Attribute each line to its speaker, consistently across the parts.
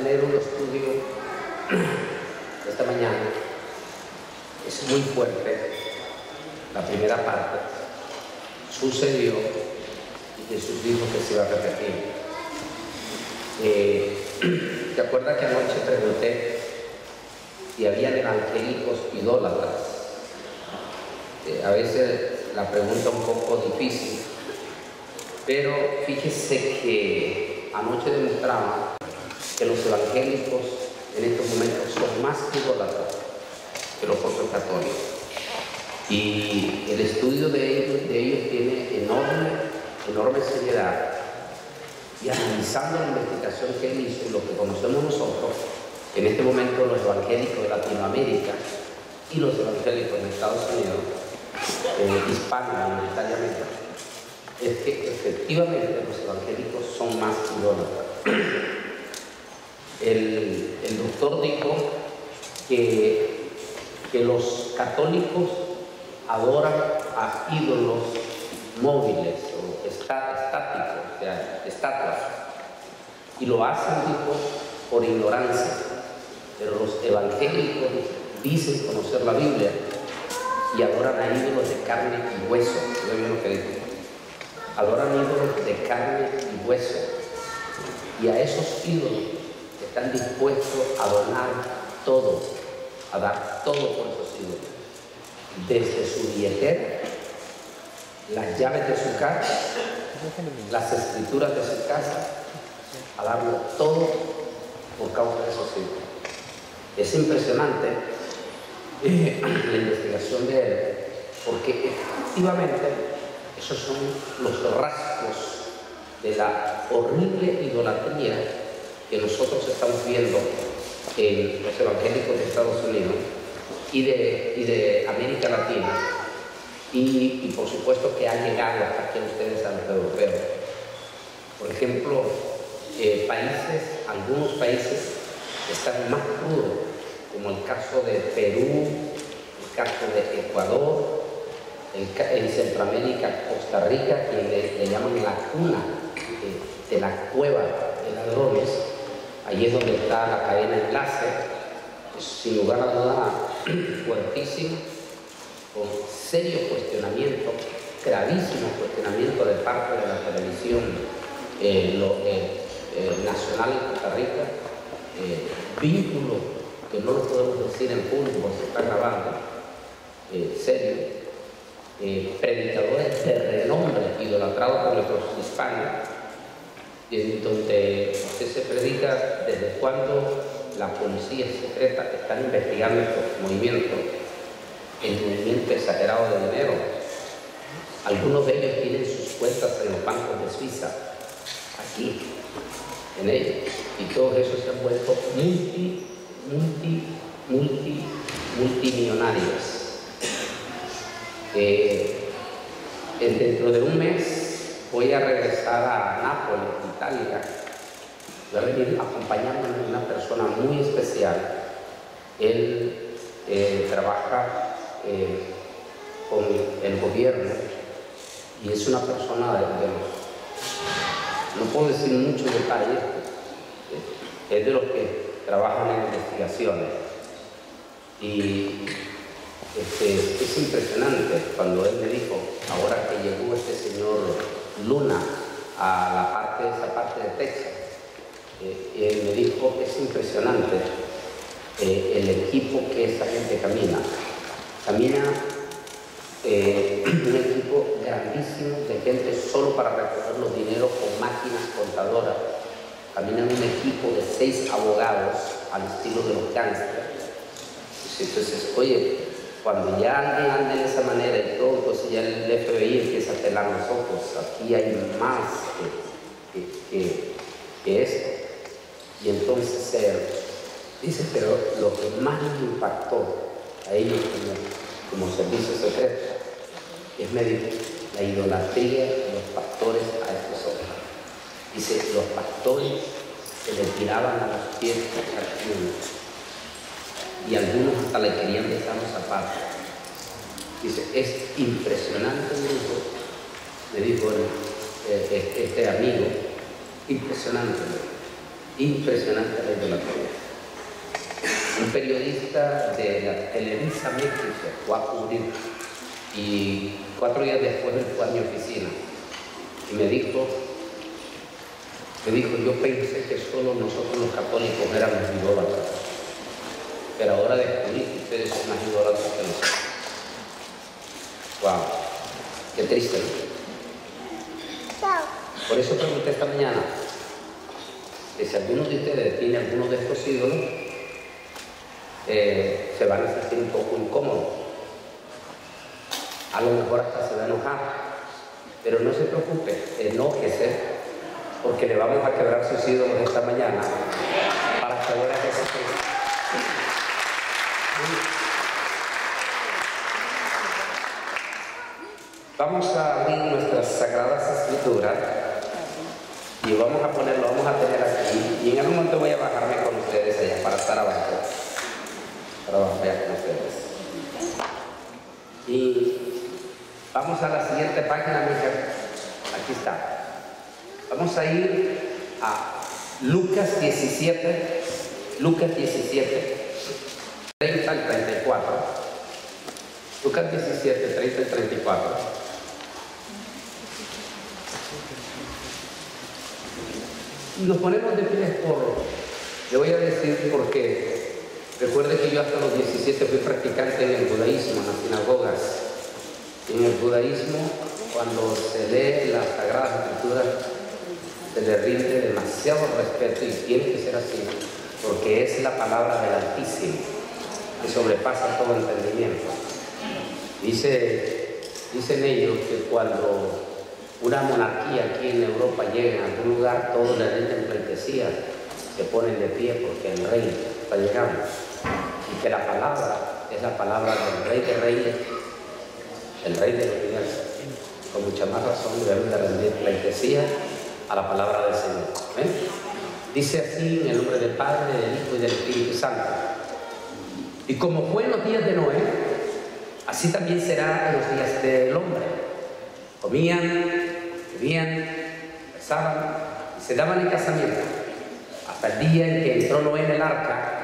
Speaker 1: leer un estudio esta mañana. Es muy fuerte. La primera parte sucedió y Jesús dijo que se iba a repetir. ¿Te acuerdas que anoche pregunté si habían evangélicos idólatras? A veces la pregunta es un poco difícil, pero fíjese que anoche demostraba que los evangélicos en estos momentos son más idólatras que los propios católicos. Y el estudio de ellos tiene enorme seriedad. Y analizando la investigación que él hizo y lo que conocemos nosotros, en este momento los evangélicos de Latinoamérica y los evangélicos de Estados Unidos, hispanos mayoritariamente, es que efectivamente los evangélicos son más idólatras. El doctor dijo que los católicos adoran a ídolos móviles o estáticos, o sea, estatuas, y lo hacen, dijo, por ignorancia. Pero los evangélicos dicen conocer la Biblia y adoran a ídolos de carne y hueso. ¿Ya vieron lo que dijo? Adoran ídolos de carne y hueso, y a esos ídolos están dispuestos a donar todo, a dar todo por esos ídolos, desde su billetera, las llaves de su casa, las escrituras de su casa, a darlo todo por causa de esos ídolos. Es impresionante la investigación de él, porque efectivamente esos son los rasgos de la horrible idolatría que nosotros estamos viendo en los evangélicos de Estados Unidos y de América Latina, y por supuesto que ha llegado hasta aquí a ustedes, a los europeos. Por ejemplo, algunos países están más crudos, como el caso de Perú, el caso de Ecuador, en Centroamérica, Costa Rica, que le llaman la cuna de la cueva de ladrones. Allí es donde está la cadena enlace, sin lugar a duda fuertísimo, con serio cuestionamiento, gravísimo cuestionamiento de parte de la televisión nacional en Costa Rica, vínculo que no lo podemos decir en público porque se está grabando, serio, predicadores de renombre idolatrados por nuestros hispanos, en donde se predica desde cuando la policía secreta está investigando estos movimientos, el movimiento exagerado de dinero. Algunos de ellos tienen sus cuentas en los bancos de Suiza, aquí, en ellos, y todos esos se han vuelto multimillonarios. Dentro de un mes voy a regresar a Nápoles, Italia. Va a venir acompañándome una persona muy especial. Él trabaja con el gobierno y es una persona de no puedo decir muchos detalles, es de los que trabajan en investigaciones. Y es impresionante cuando él me dijo, ahora que llegó este señor Luna a esa parte de Texas, él me dijo, es impresionante el equipo que esa gente camina un equipo grandísimo de gente solo para recoger los dineros con máquinas contadoras. Caminan un equipo de 6 abogados al estilo de los gángsters. Entonces, oye, cuando ya alguien anda de esa manera y todo, entonces ya el FBI empieza a pelar los ojos. Aquí hay más que esto. Y entonces dice, pero lo que más les impactó a ellos como servicio secreto es medir la idolatría de los pastores a estos hombres. Dice, los pastores se le tiraban a los pies y algunos hasta le querían besar los zapatos. Dice, es impresionante, me dijo este amigo, impresionante. Impresionante la idolatría. Un periodista de la Televisa México fue a cubrir y 4 días después él fue a mi oficina y me dijo, yo pensé que solo nosotros los católicos éramos idólatras, pero ahora descubrí que ustedes son más idólatras que nosotros. Wow, qué triste, ¿no? Por eso pregunté esta mañana que si alguno de ustedes tiene alguno de estos ídolos, se van a sentir un poco incómodos. A lo mejor hasta se va a enojar, pero no se preocupe, enójese, porque le vamos a quebrar sus ídolos esta mañana para que ahora que se... Vamos a abrir nuestras sagradas escrituras y vamos a tener aquí, y en algún momento voy a bajarme con ustedes allá para estar abajo allá con ustedes. Y vamos a la siguiente página, mija. Aquí está. Vamos a ir a Lucas 17, 30 al 34. Lucas 17, 30 al 34. Nos ponemos de pie le voy a decir porque recuerde que yo hasta los 17 fui practicante en el judaísmo, en las sinagogas. En el judaísmo, cuando se lee las Sagradas Escrituras, se le rinde demasiado respeto y tiene que ser así, porque es la palabra del Altísimo, que sobrepasa todo entendimiento. Dicen ellos que cuando una monarquía aquí en Europa llega a algún lugar, todos le rinden pleitesía, se ponen de pie porque el rey está llegando. Y que la palabra es la palabra del Rey de Reyes, el Rey del universo. Con mucha más razón debemos de rendir pleitesía a la palabra del Señor. Dice así en el nombre del Padre, del Hijo y del Espíritu Santo. Y como fue en los días de Noé, así también será en los días del hombre. Comían, bebían, besaban y se daban en casamiento, hasta el día en que entró Noé en el arca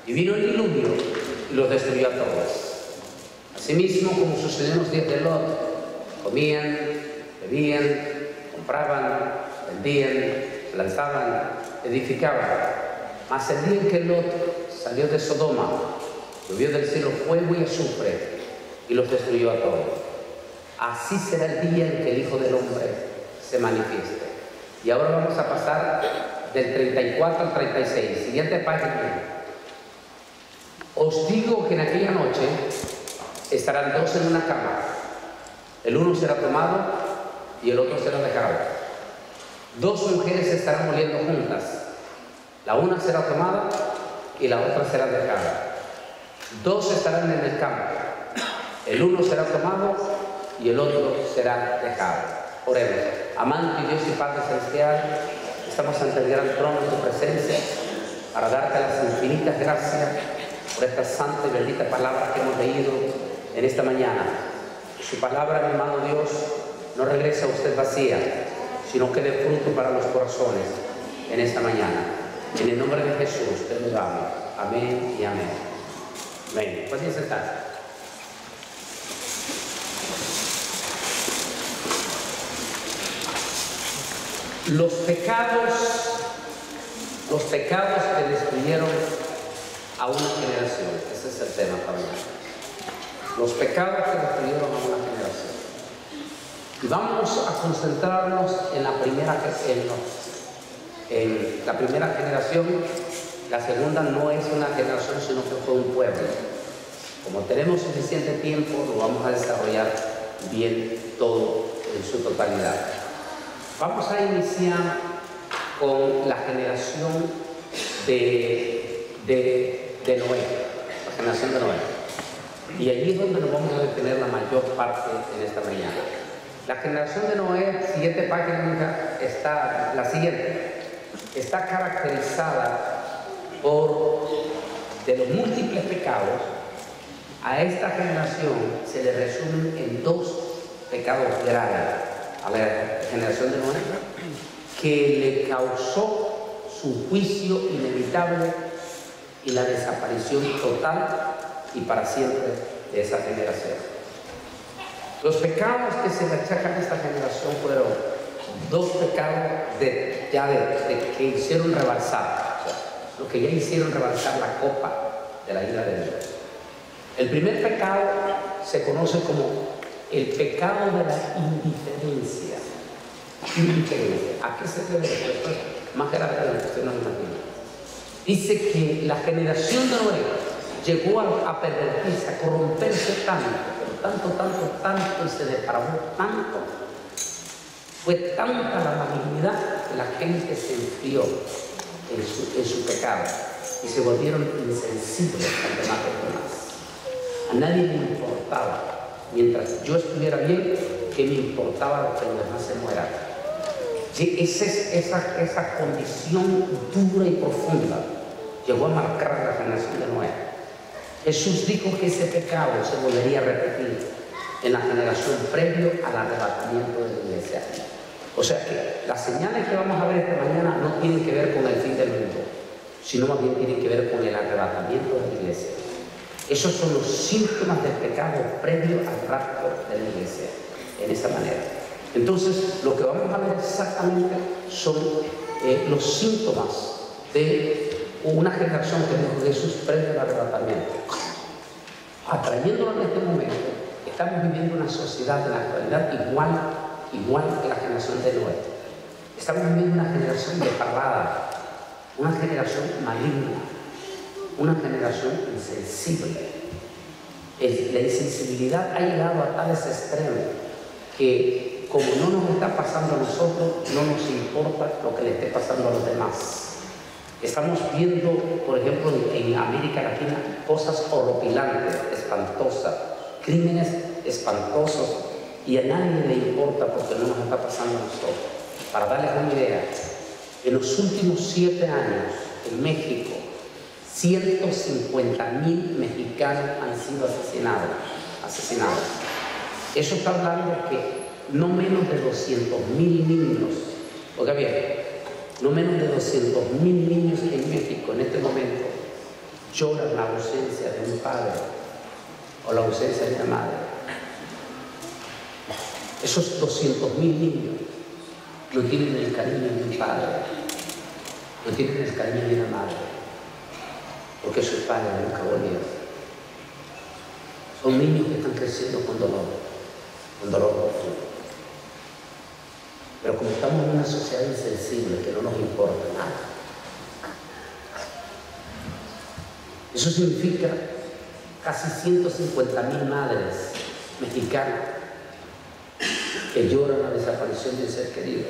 Speaker 1: y vino el diluvio y los destruyó a todos. Asimismo, como sucedió en los días de Lot, comían, bebían, compraban, vendían, se lanzaban, edificaban. Mas el día en que Lot salió de Sodoma, llovió del cielo fuego y azufre y los destruyó a todos. Así será el día en que el Hijo del Hombre se manifieste. Y ahora vamos a pasar del 34 al 36. Siguiente página. Os digo que en aquella noche estarán dos en una cama. El uno será tomado y el otro será dejado. Dos mujeres estarán moliendo juntas. La una será tomada y la otra será dejada. Dos estarán en el campo. El uno será tomado y el otro será dejado. Oremos. Amante Dios y Padre Celestial, estamos ante el gran trono de tu presencia para darte las infinitas gracias por esta santa y bendita palabra que hemos leído en esta mañana. Su palabra, mi amado Dios, no regresa a usted vacía, sino que dé fruto para los corazones en esta mañana. En el nombre de Jesús te lo damos. Amén y amén. Amén. Pueden sentarse. Los pecados que destruyeron a una generación. Ese es el tema para mañana. Los pecados que destruyeron a una generación. Y vamos a concentrarnos en la primera generación. La segunda no es una generación, sino que fue un pueblo. Como tenemos suficiente tiempo, lo vamos a desarrollar bien todo en su totalidad. Vamos a iniciar con la generación de Noé, la generación de Noé. Y allí es donde nos vamos a detener la mayor parte en esta mañana. La generación de Noé, siguiente página, está la siguiente. Está caracterizada por de los múltiples pecados. A esta generación se le resumen en dos pecados graves. A la generación de Noé, que le causó su juicio inevitable y la desaparición total y para siempre de esa generación. Los pecados que se le achacan a esta generación fueron dos pecados que hicieron rebalsar, o sea, lo que ya hicieron rebalsar la copa de la ira de Dios. El primer pecado se conoce como el pecado de la indiferencia. ¿A qué se debe esto? Es más grave de lo que usted no imagina. Dice que la generación de Noé llegó a pervertirse, a corromperse tanto, y se depravó tanto. Fue tanta la malignidad que la gente se enfrió en su pecado y se volvieron insensibles a las demás personas. A nadie le importaba, mientras yo estuviera bien, que me importaba que los demás se mueran. Sí, esa condición dura y profunda llegó a marcar a la generación de Noé. Jesús dijo que ese pecado se volvería a repetir en la generación previo al arrebatamiento de la iglesia. O sea que las señales que vamos a ver esta mañana no tienen que ver con el fin del mundo, sino más bien tienen que ver con el arrebatamiento de la iglesia. Esos son los síntomas del pecado previo al rapto de la iglesia, en esa manera. Entonces, lo que vamos a ver exactamente son los síntomas de una generación que dijo Jesús previo al arrebatamiento. Atrayéndolo en este momento, estamos viviendo una sociedad de la actualidad igual que la generación de Noé. Estamos viviendo una generación depravada, una generación maligna, una generación insensible. La insensibilidad ha llegado a tales extremos que, como no nos está pasando a nosotros, no nos importa lo que le esté pasando a los demás. Estamos viendo, por ejemplo, en América Latina, cosas horripilantes, espantosas, crímenes espantosos, y a nadie le importa porque no nos está pasando a nosotros. Para darles una idea, en los últimos 7 años, en México, 150,000 mexicanos han sido asesinados. Eso está hablando que no menos de 200,000 niños, oiga bien, no menos de 200,000 niños en México en este momento lloran la ausencia de un padre o la ausencia de una madre. Esos 200,000 niños no tienen el cariño de un padre, no tienen el cariño de una madre, porque sus padres nunca volvieron. Son niños que están creciendo con dolor profundo. Pero como estamos en una sociedad insensible que no nos importa nada, eso significa casi 150,000 madres mexicanas que lloran la desaparición de un ser querido.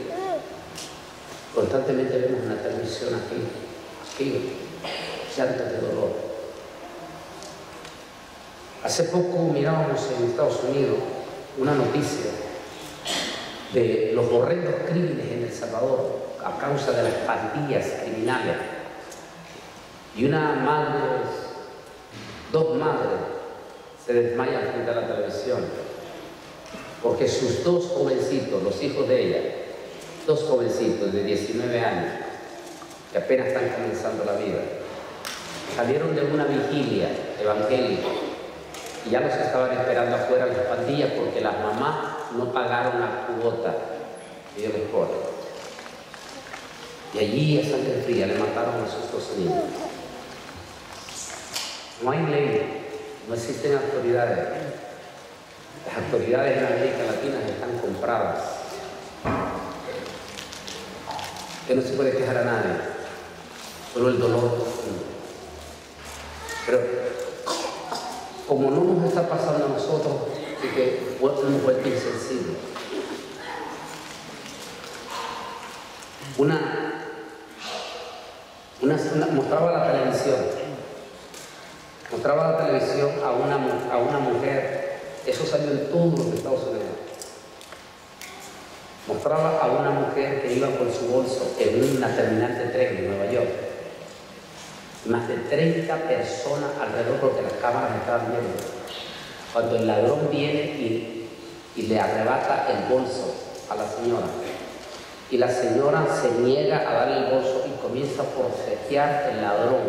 Speaker 1: Constantemente vemos en la televisión aquí, llantos de dolor. Hace poco mirábamos en Estados Unidos una noticia de los horrendos crímenes en El Salvador a causa de las pandillas criminales. Y dos madres se desmayan frente a la televisión porque sus 2 jovencitos, los hijos de ella, 2 jovencitos de 19 años, que apenas están comenzando la vida, salieron de una vigilia evangélica y ya los estaban esperando afuera las pandillas porque las mamás no pagaron la cuota que Dios les pone. Y allí a sangre fría le mataron a sus 2 niños. No hay ley, no existen autoridades. Las autoridades en América Latina están compradas. Que no se puede quejar a nadie, solo el dolor profundo. Pero como no nos está pasando a nosotros, así que hemos vuelto insensibles. Mostraba la televisión a una mujer, eso salió en todos los Estados Unidos. Mostraba a una mujer que iba con su bolso en una terminal de tren en Nueva York. Más de 30 personas alrededor porque las cámaras estaban viendo. Cuando el ladrón viene y le arrebata el bolso a la señora, Y la señora se niega a darle el bolso y comienza a forcejear el ladrón,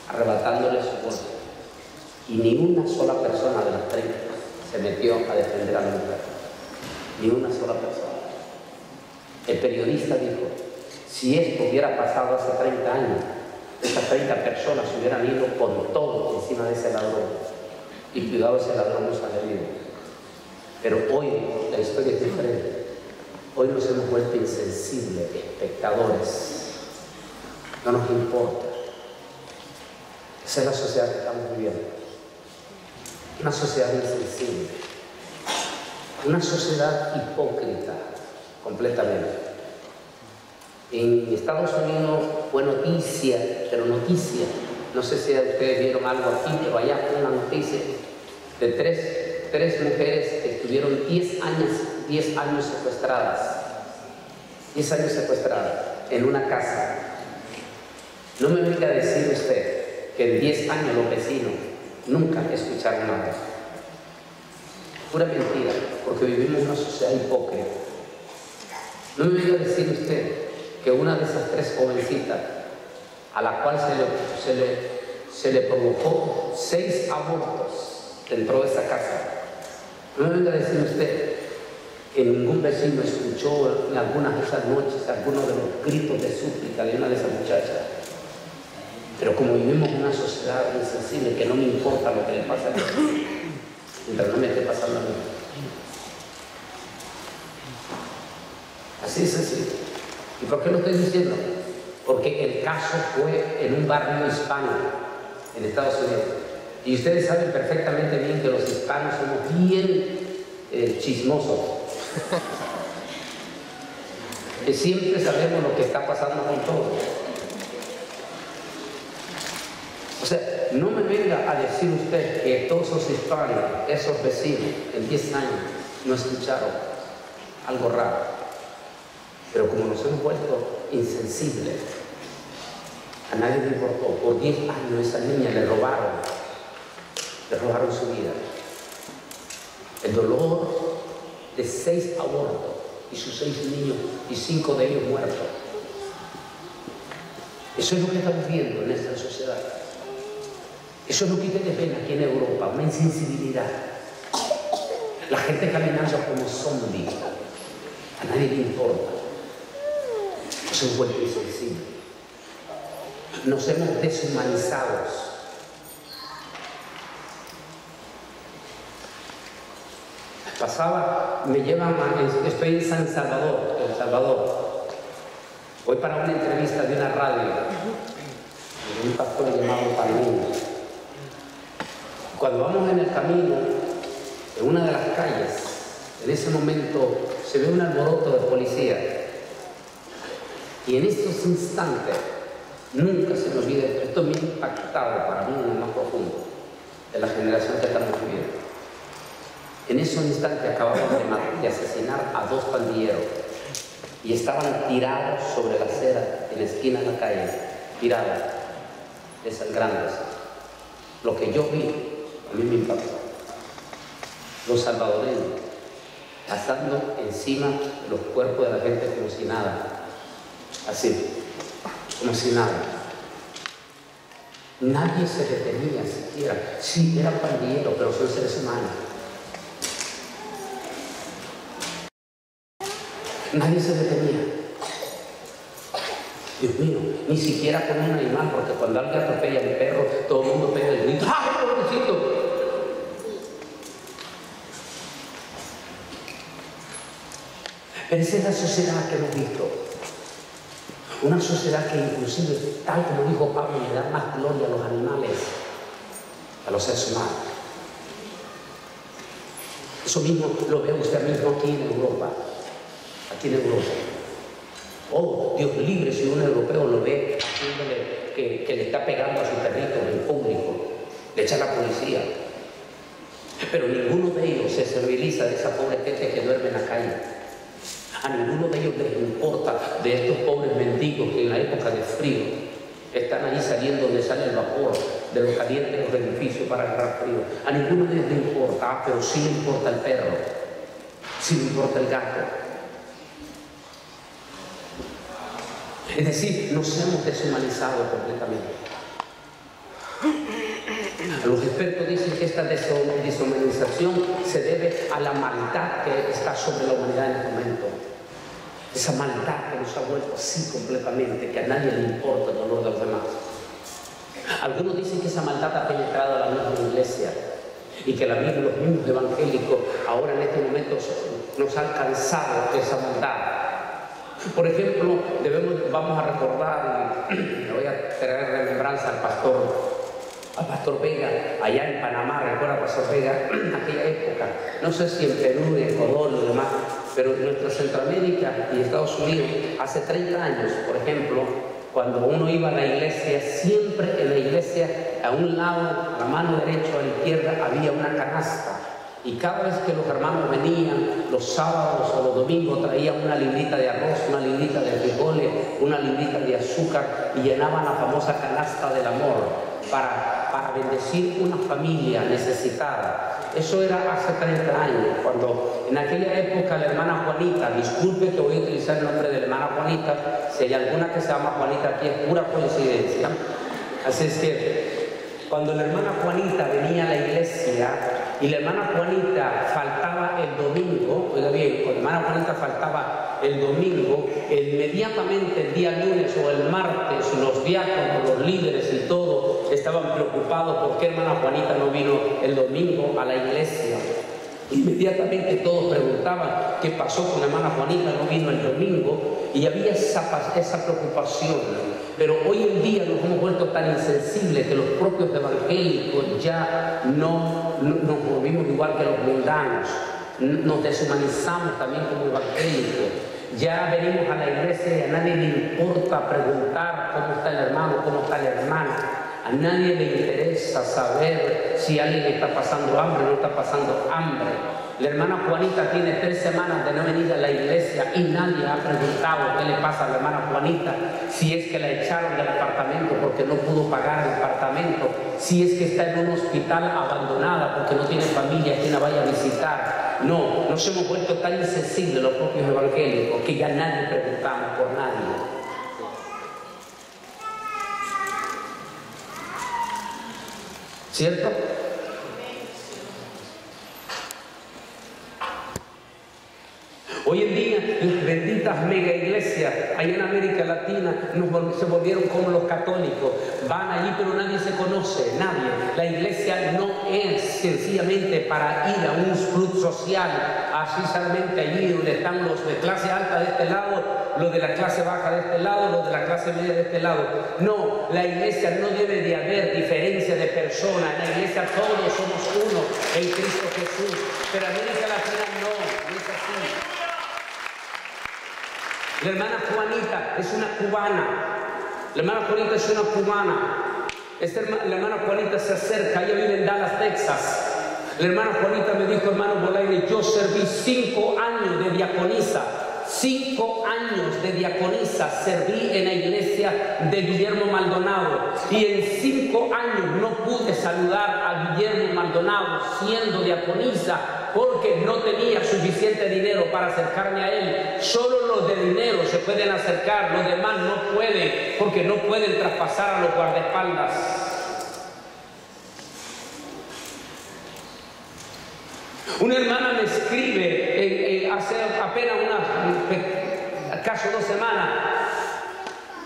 Speaker 1: arrebatándole su bolso. Y ni una sola persona de las 30 se metió a defender a la mujer. Ni una sola persona. El periodista dijo, si esto hubiera pasado hace 30 años, esas 30 personas se hubieran ido con todo encima de ese ladrón. Y cuidado, ese ladrón no sale vivo. Pero hoy la historia es diferente. Hoy nos hemos vuelto insensibles, espectadores. No nos importa. Esa es la sociedad que estamos viviendo. Una sociedad insensible. Una sociedad hipócrita, completamente. En Estados Unidos fue noticia, pero noticia. No sé si ustedes vieron algo aquí, pero allá fue una noticia de tres mujeres que estuvieron 10 años secuestradas. 10 años secuestradas en una casa. No me venga a decir usted que en 10 años los vecinos nunca escucharon nada. Pura mentira, porque vivimos en una sociedad hipócrita. No me venga a decir usted que una de esas 3 jovencitas, a la cual se le provocó 6 abortos dentro de esa casa, no me venga a decir usted que ningún vecino escuchó en algunas de esas noches algunos de los gritos de súplica de una de esas muchachas. Pero como vivimos en una sociedad insensible, que no me importa lo que le pasa a mí, mientras no me esté pasando a mí. Así es así. ¿Y por qué lo estoy diciendo? Porque el caso fue en un barrio hispano en Estados Unidos. Y ustedes saben perfectamente bien que los hispanos somos bien chismosos. Que siempre sabemos lo que está pasando con todo. O sea, no me venga a decir usted que todos esos hispanos, esos vecinos, en 10 años no escucharon algo raro. Pero como nos hemos vuelto insensibles, a nadie le importó. Por 10 años esa niña le robaron su vida. El dolor de 6 abortos y sus 6 niños y 5 de ellos muertos. Eso es lo que estamos viendo en esta sociedad. Eso es lo que ustedes ven aquí en Europa, una insensibilidad. La gente caminando como zombies. A nadie le importa. Nos hemos vuelto insensibles. Nos hemos deshumanizado. Estoy en San Salvador, El Salvador. Voy para una entrevista de una radio de un pastor llamado Palmino. Cuando vamos en el camino, en una de las calles, en ese momento se ve un alboroto de policía. Y en estos instantes, nunca se me olvide, esto me ha impactado para mí en lo más profundo de la generación que estamos viviendo. En esos instantes acababan de asesinar a 2 pandilleros y estaban tirados sobre la acera en la esquina de la calle, tirados, desangrándose. Lo que yo vi, a mí me impactó. Los salvadoreños pasando encima de los cuerpos de la gente como si nada. Así, como si nada. Nadie se detenía siquiera. Sí, eran pandilleros, pero son seres humanos. Nadie se detenía. Dios mío, ni siquiera con un animal, porque cuando alguien atropella a mi perro, todo el mundo pega el grito. ¡Ah, pobrecito! Pero esa es la sociedad que hemos visto. Una sociedad que inclusive, tal como dijo Pablo, le da más gloria a los animales, a los seres humanos. Eso mismo lo ve usted mismo aquí en Europa. Aquí en Europa. Oh, Dios libre si un europeo lo ve haciéndole que le está pegando a su perrito en público, le echa a la policía. Pero ninguno de ellos se sensibiliza de esa pobre gente que duerme en la calle. A ninguno de ellos les importa de estos pobres mendigos que en la época de frío están ahí saliendo donde sale el vapor de los calientes de los edificios para agarrar frío. A ninguno de ellos le importa, pero sí le importa el perro. si me importa el gato. Es decir, nos hemos deshumanizado completamente. Los expertos dicen que esta deshumanización se debe a la maldad que está sobre la humanidad en este momento. Esa maldad que nos ha vuelto así completamente, que a nadie le importa el dolor de los demás. Algunos dicen que esa maldad ha penetrado a la misma iglesia y que los mismos evangélicos ahora en este momento nos han alcanzado esa maldad. Por ejemplo, vamos a recordar, y le voy a traer remembranza al pastor Vega, allá en Panamá, recuerda al pastor Vega, en aquella época, no sé si en Perú, en Ecuador, lo demás, pero en nuestra Centroamérica y Estados Unidos, hace 30 años, por ejemplo, cuando uno iba a la iglesia, siempre en la iglesia, a un lado, a la mano derecha o a la izquierda, había una canasta. Y cada vez que los hermanos venían, los sábados o los domingos, traían una librita de arroz, una librita de frijoles, una librita de azúcar y llenaban la famosa canasta del amor para bendecir una familia necesitada. Eso era hace 30 años, cuando en aquella época la hermana Juanita, disculpe que voy a utilizar el nombre de la hermana Juanita, si hay alguna que se llama Juanita aquí es pura coincidencia. Así es que cuando la hermana Juanita venía a la iglesia y la hermana Juanita faltaba el domingo, oiga bien, cuando la hermana Juanita faltaba el domingo, inmediatamente el día lunes o el martes los diáconos, los líderes y todo estaban preocupados por qué hermana Juanita no vino el domingo a la iglesia. Inmediatamente todos preguntaban qué pasó con la hermana Juanita, no vino el domingo, y había esa preocupación. Pero hoy en día nos hemos vuelto tan insensibles que los propios evangélicos ya no nos volvimos igual que los mundanos, nos deshumanizamos también como evangélicos. Ya venimos a la iglesia y a nadie le importa preguntar cómo está el hermano, cómo está la hermana. A nadie le interesa saber si alguien está pasando hambre o no está pasando hambre. La hermana Juanita tiene 3 semanas de no venir a la iglesia y nadie ha preguntado qué le pasa a la hermana Juanita, si es que la echaron del apartamento porque no pudo pagar el apartamento, si es que está en un hospital abandonada porque no tiene familia quien la vaya a visitar. No, nos hemos vuelto tan insensibles los propios evangélicos que ya nadie preguntamos por nadie. ¿Cierto? Hoy en día, las benditas mega iglesias allá en América Latina se volvieron como los católicos. Van allí pero nadie se conoce, nadie. La iglesia no es sencillamente para ir a un club social, así solamente allí donde están los de clase alta de este lado, los de la clase baja de este lado, los de la clase media de este lado. No, la iglesia no debe de haber diferencia de personas. En la iglesia todos somos uno en Cristo Jesús. Pero en América Latina no es así. La hermana Juanita es una cubana. La hermana Juanita es una cubana. La hermana Juanita se acerca, ella vive en Dallas, Texas. La hermana Juanita me dijo, hermano Bolaire, yo serví 5 años de diaconisa. 5 años de diaconisa serví en la iglesia de Guillermo Maldonado. Y en 5 años no pude saludar a Guillermo Maldonado siendo diaconisa, porque no tenía suficiente dinero para acercarme a él. Solo los de dinero se pueden acercar, los demás no pueden, porque no pueden traspasar a los guardaespaldas. Una hermana me escribe hace apenas acaso 2 semanas.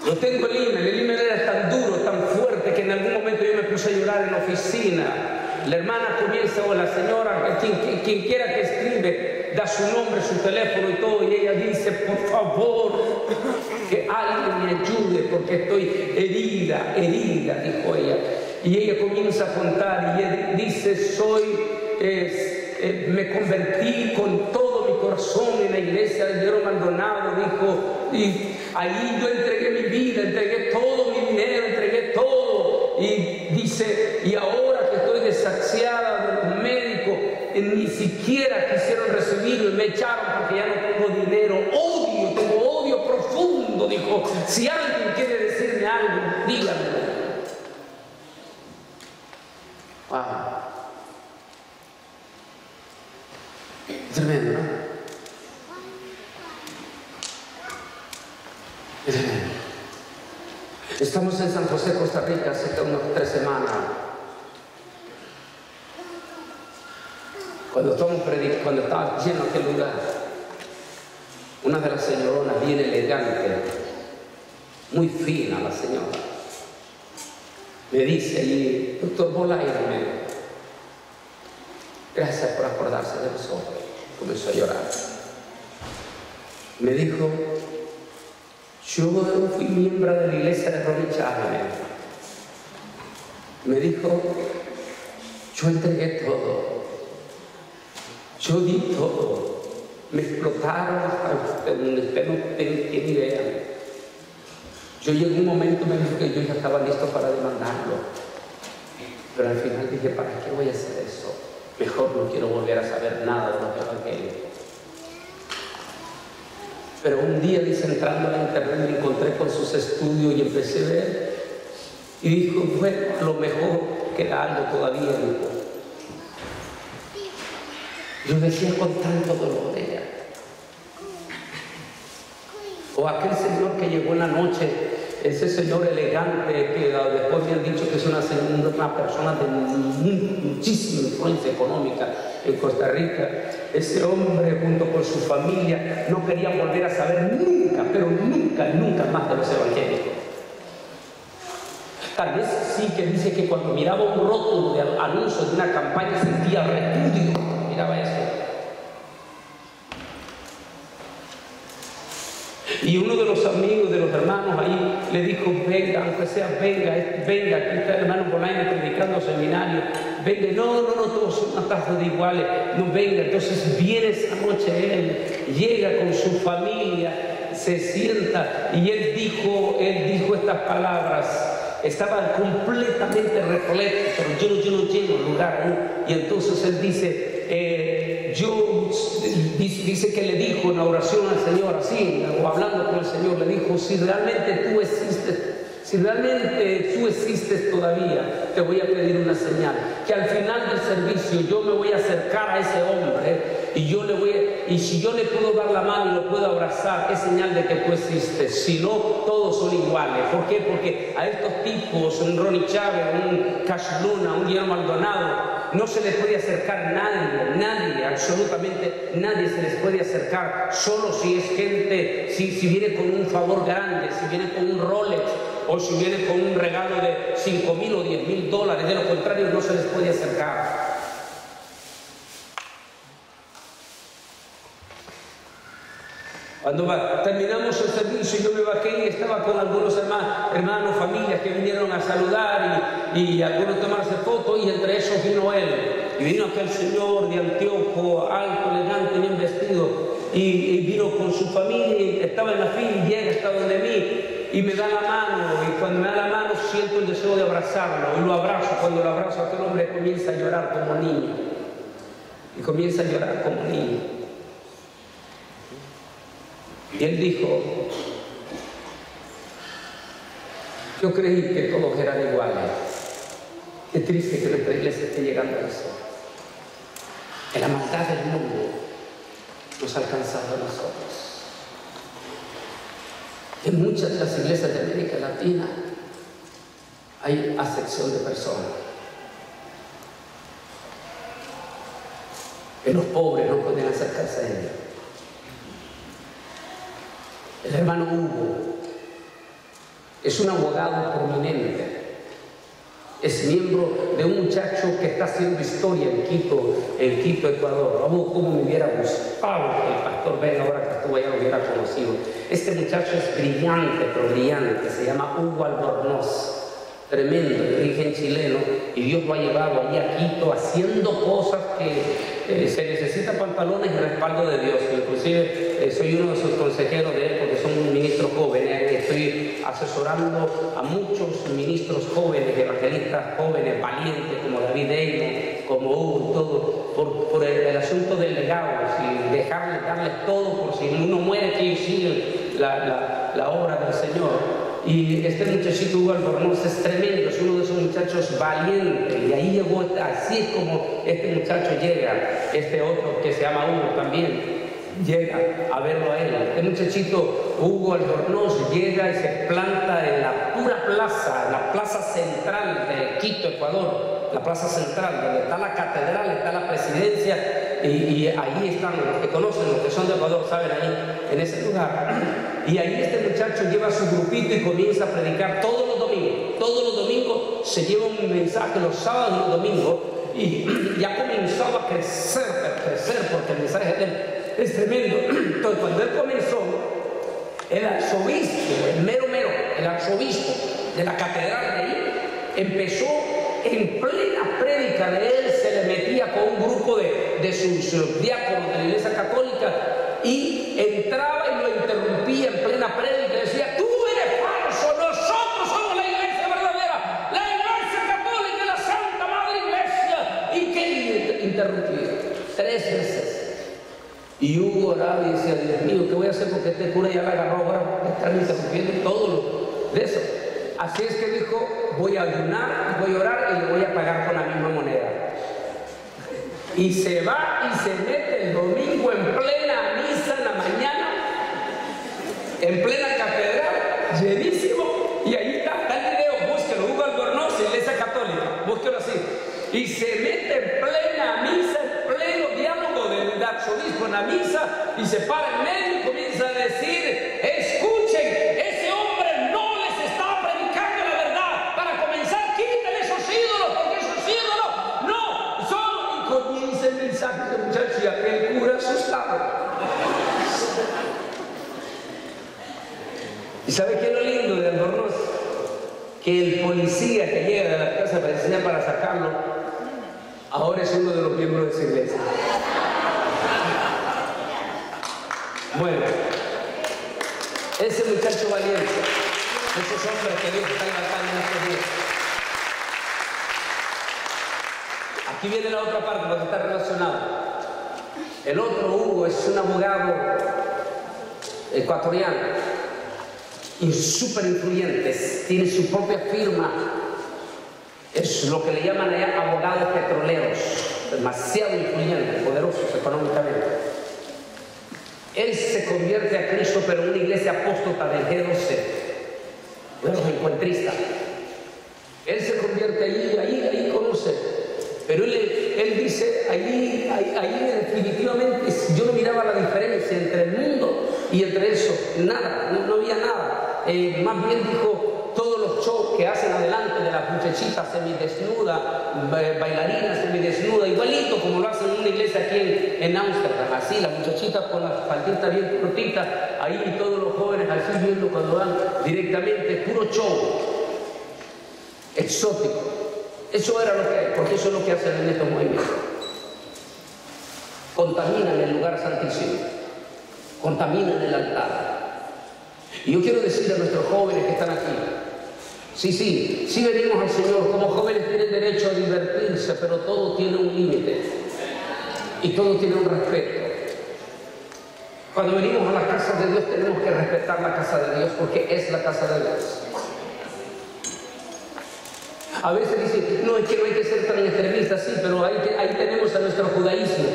Speaker 1: Lo tengo el email era tan duro, tan fuerte, que en algún momento yo me puse a llorar en la oficina. La hermana comienza, o la señora, quien quiera que escribe, da su nombre, su teléfono y todo, y ella dice, por favor, que alguien me ayude porque estoy herida, dijo ella. Y ella comienza a contar y ella dice, me convertí con todo mi corazón en la iglesia de Guillermo Maldonado, dijo, y ahí yo entregué mi vida, entregué todo mi dinero, entregué todo. Y dice, y ahora que estoy desahuciada de los médicos, ni siquiera quisieron recibirlo y me echaron porque ya no tengo dinero. Tengo odio profundo, dijo. Si alguien quiere decirme algo, díganmelo. Wow. Tremendo, ¿no? Estamos en San José, Costa Rica, hace unas 3 semanas. Cuando estaba lleno aquel lugar, una de las señoronas bien elegante, muy fina la señora, me dice, y doctor Bolaire, gracias por acordarse de nosotros. Comenzó a llorar. Me dijo, yo fui miembro de la iglesia de Ronnie Chávez. Me dijo, yo entregué todo. Yo di todo. Me explotaron hasta donde usted no tiene idea. Yo llegué un momento, me dijo que yo ya estaba listo para demandarlo. Pero al final dije, ¿para qué voy a hacer eso? Mejor no quiero volver a saber nada de los evangelios. Pero un día, dice, entrando a la internet, me encontré con sus estudios y empecé a ver. Y dijo, bueno, a lo mejor queda algo todavía, dijo. Yo decía con tanto dolor ella. O aquel señor que llegó en la noche, ese señor elegante que después me han dicho que es una persona de muchísima influencia económica en Costa Rica. Ese hombre junto con su familia no quería volver a saber nunca, pero nunca, nunca más de los evangélicos. Tal vez sí que dice que cuando miraba un rótulo de anuncio de una campaña sentía repudio. Miraba eso. Y uno de los amigos, de los hermanos ahí, le dijo, venga, aunque sea, venga, aquí está el hermano Bolaire predicando seminario, venga, no, todos son una taza de iguales, no, venga. Entonces viene esa noche él, llega con su familia, se sienta, y él dijo estas palabras. Estaba completamente repleto, pero yo no lleno el lugar, ¿no? Y entonces él dice, dice que le dijo en la oración al Señor, así, o hablando con el Señor, le dijo, si realmente tú existes todavía, te voy a pedir una señal, que al final del servicio yo me voy a acercar a ese hombre y si yo le puedo dar la mano y lo puedo abrazar, es señal de que tú existes. Si no, todos son iguales. ¿Por qué? Porque a estos tipos, un Ronnie Chávez, un Cash Luna, un Guillermo Maldonado, no se les puede acercar nadie, absolutamente nadie se les puede acercar, solo si es gente, si viene con un favor grande, si viene con un Rolex, o si viene con un regalo de $5,000 o $10,000, de lo contrario no se les puede acercar. Cuando terminamos el servicio, yo me bajé y estaba con algunos hermanos, familias que vinieron a saludar y algunos tomarse fotos, y entre esos vino él. Y vino aquel señor de anteojo, alto, elegante, bien vestido, y vino con su familia, y estaba en la fila y llega hasta donde mí y me da la mano, y cuando me da la mano siento el deseo de abrazarlo, y lo abrazo. Cuando lo abrazo, aquel hombre comienza a llorar como niño, y comienza a llorar como niño. Y él dijo, yo creí que todos eran iguales. Qué triste que nuestra iglesia esté llegando a eso. Que la maldad del mundo nos ha alcanzado a nosotros. En muchas de las iglesias de América Latina hay acepción de personas. Que los pobres no pueden acercarse a ellos. El hermano Hugo es un abogado prominente, es miembro de un muchacho que está haciendo historia en Quito, Ecuador. Oh, cómo me hubiera gustado que el pastor Ben, ahora que estuvo allá, lo hubiera conocido. Este muchacho es brillante, pero brillante, se llama Hugo Albornoz. Tremendo, de origen chileno, y Dios lo ha llevado allí a Quito haciendo cosas que se necesita pantalones y respaldo de Dios. Inclusive soy uno de sus consejeros de él, porque son ministros jóvenes. Estoy asesorando a muchos ministros jóvenes, evangelistas jóvenes, valientes, como David Eino, como Hugo, todo, por el asunto del legado, y darles todo, por si uno muere, que ellos siguen la obra del Señor. Y este muchachito Hugo Albornoz es tremendo, es uno de esos muchachos valientes, y ahí llegó, así es como este muchacho llega, este otro que se llama Hugo también. llega a verlo a él. Este muchachito Hugo Albornoz llega y se planta en la pura plaza, la plaza central de Quito, Ecuador, la plaza central, donde está la catedral, está la presidencia, y ahí están los que conocen, los que son de Ecuador, saben, ahí en ese lugar. Y ahí este muchacho lleva su grupito y comienza a predicar todos los domingos. Todos los domingos se lleva un mensaje, los sábados y los domingos, y ya comenzaba a crecer, porque el mensaje de él es tremendo. Entonces, cuando él comenzó, el arzobispo, el arzobispo de la catedral de ahí, empezó en plena prédica de él, se le metía con un grupo de sus diáconos de la Iglesia Católica y entraba y lo interrumpía en plena prédica y decía: tú eres falso, nosotros somos la Iglesia verdadera, la Iglesia Católica, la Santa Madre Iglesia. ¿Y qué interrumpía? 3 veces. Y Hugo oraba y decía: Dios mío, ¿qué voy a hacer? Porque este cura ya la agarró ahora, me están interrumpiendo todo lo de eso. Así es que dijo: voy a ayunar, voy a orar y le voy a pagar con la misma moneda. Y se va y se mete el domingo en plena misa en la mañana, en plena catedral, llenísimo. Y ahí está el video, búsquelo, Hugo Albornoz, Iglesia Católica, búsquelo así. Y se mete en plena misa, en pleno diálogo del arzobispo en la misa, y se para en medio y comienza a decir: escuchen, ese hombre no les está predicando la verdad. Para comenzar, quiten esos ídolos, porque esos ídolos no son. Y comienza el mensaje del muchacho y aquel cura asustado. ¿Y sabe qué es lo lindo de Albornoz? Que el policía que llega de la casa presidencial para sacarlo, ahora es uno de los miembros de esa iglesia. Bueno, ese muchacho valiente, esos hombres que Dios está levantando en estos días. Aquí viene la otra parte, porque está relacionado. El otro, Hugo, es un abogado ecuatoriano, y súper influyente, tiene su propia firma. Es lo que le llaman allá abogados petroleros, demasiado influyentes, poderosos económicamente. Él se convierte a Cristo, pero en una iglesia apóstata del G12, de los encuentristas. Él se convierte ahí conoce. Pero él dice, ahí definitivamente yo no miraba la diferencia entre el mundo y entre eso, nada, no había nada. Más bien dijo, todos los shows que hacen adelante de las muchachitas semidesnudas, bailarinas semidesnudas, igualito como lo hacen en una iglesia aquí en Ámsterdam, así, las muchachitas con las falditas bien cortitas, ahí todos los jóvenes así viendo cuando van directamente, puro show, exótico. Eso era lo que hay, porque eso es lo que hacen en estos movimientos. Contaminan el lugar santísimo, contaminan el altar. Y yo quiero decir a nuestros jóvenes que están aquí, sí venimos al Señor, como jóvenes tienen derecho a divertirse, pero todo tiene un límite y todo tiene un respeto. Cuando venimos a la casa de Dios tenemos que respetar la casa de Dios, porque es la casa de Dios. A veces dicen, no, es que no hay que ser tan extremistas, sí, pero ahí tenemos a nuestro judaísmo.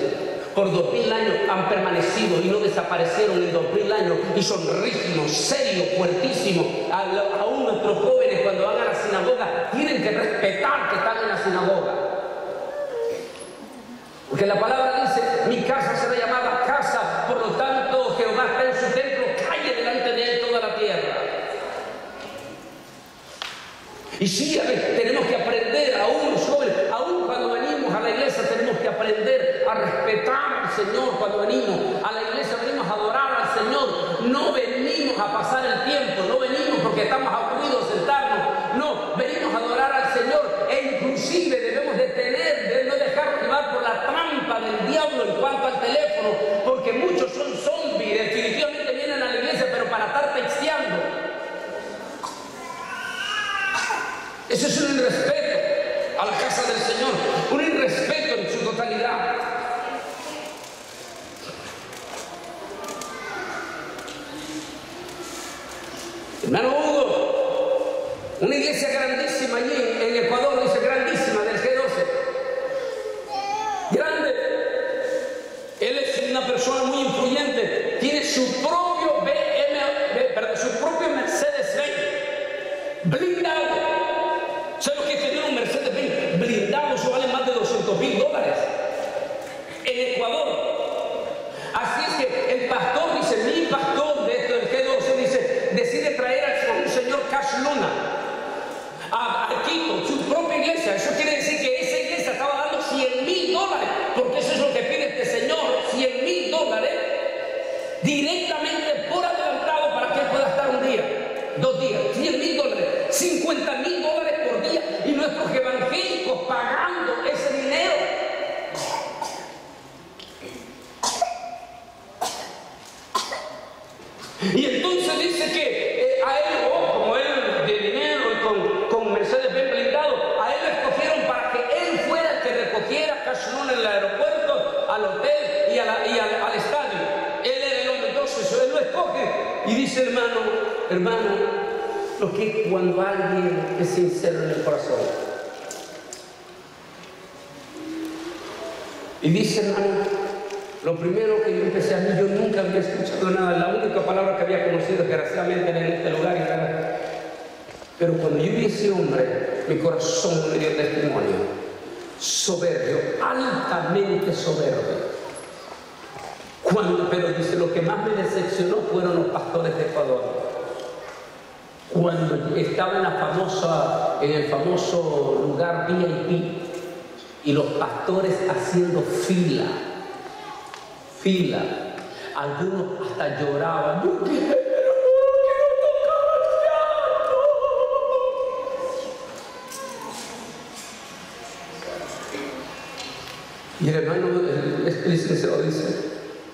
Speaker 1: Por 2000 años han permanecido y no desaparecieron en 2000 años y son rígidos, serios, fuertísimos. Aún nuestros jóvenes cuando van a la sinagoga tienen que respetar que están en la sinagoga. Porque la palabra dice, mi casa será llamada casa, por lo tanto Jehová está en su templo, calle delante de él toda la tierra. Y sí, tenemos que aprender, aún jóvenes, aún cuando venimos a la iglesia tenemos que aprender a respetar al Señor. Cuando venimos a la iglesia venimos a adorar al Señor, no venimos a pasar el tiempo, no venimos porque estamos aburridos de sentarnos, no, venimos a adorar al Señor. E inclusive debemos de no dejarnos llevar por la trampa del diablo en cuanto al teléfono, porque muchos son zombies, definitivamente vienen a la iglesia pero para estar texteando. Eso es un irrespeto a la casa del Señor, un irrespeto en su totalidad. Hermano Hugo, una iglesia grandísima allí en Ecuador, dice grandísima, del G12. Grande. Él es una persona muy influyente
Speaker 2: su propio su propio Mercedes-Benz blindado. ¿Sabes lo que es tener un Mercedes-Benz blindado? Eso vale más de $200,000 en Ecuador. Así es que el pastor dice, mi pastor de esto del G12 dice, decide traer a un señor Cash Luna a Quito, su propia iglesia. Eso quiere decir que esa iglesia estaba dando $100,000, porque eso es lo que pide este señor, $100,000 directamente por adelantado para que él pueda estar un día, 2 días, $100,000, $50,000 por día, y nuestros evangélicos pagando ese dinero. Y entonces dice que a él, como él de dinero y con Mercedes-Benz blindado, a él lo escogieron para que él fuera el que recogiera a Cash Luna en el aeropuerto, al hotel y al estadio. Él era el hombre. Entonces él lo escoge y dice, hermano, lo que cuando alguien es sincero en el corazón. Y dice, hermano, lo primero que yo empecé a mí, yo nunca había escuchado nada, la única palabra que había conocido desgraciadamente era en este lugar. Pero cuando yo vi a ese hombre, mi corazón me dio testimonio. Soberbio, altamente soberbio. Pero dice, lo que más me decepcionó fueron los pastores de Ecuador. Cuando estaba en el famoso lugar VIP y los pastores haciendo fila, algunos hasta lloraban. Yo quiero tocar el piano. Y el hermano, el licenciado dice,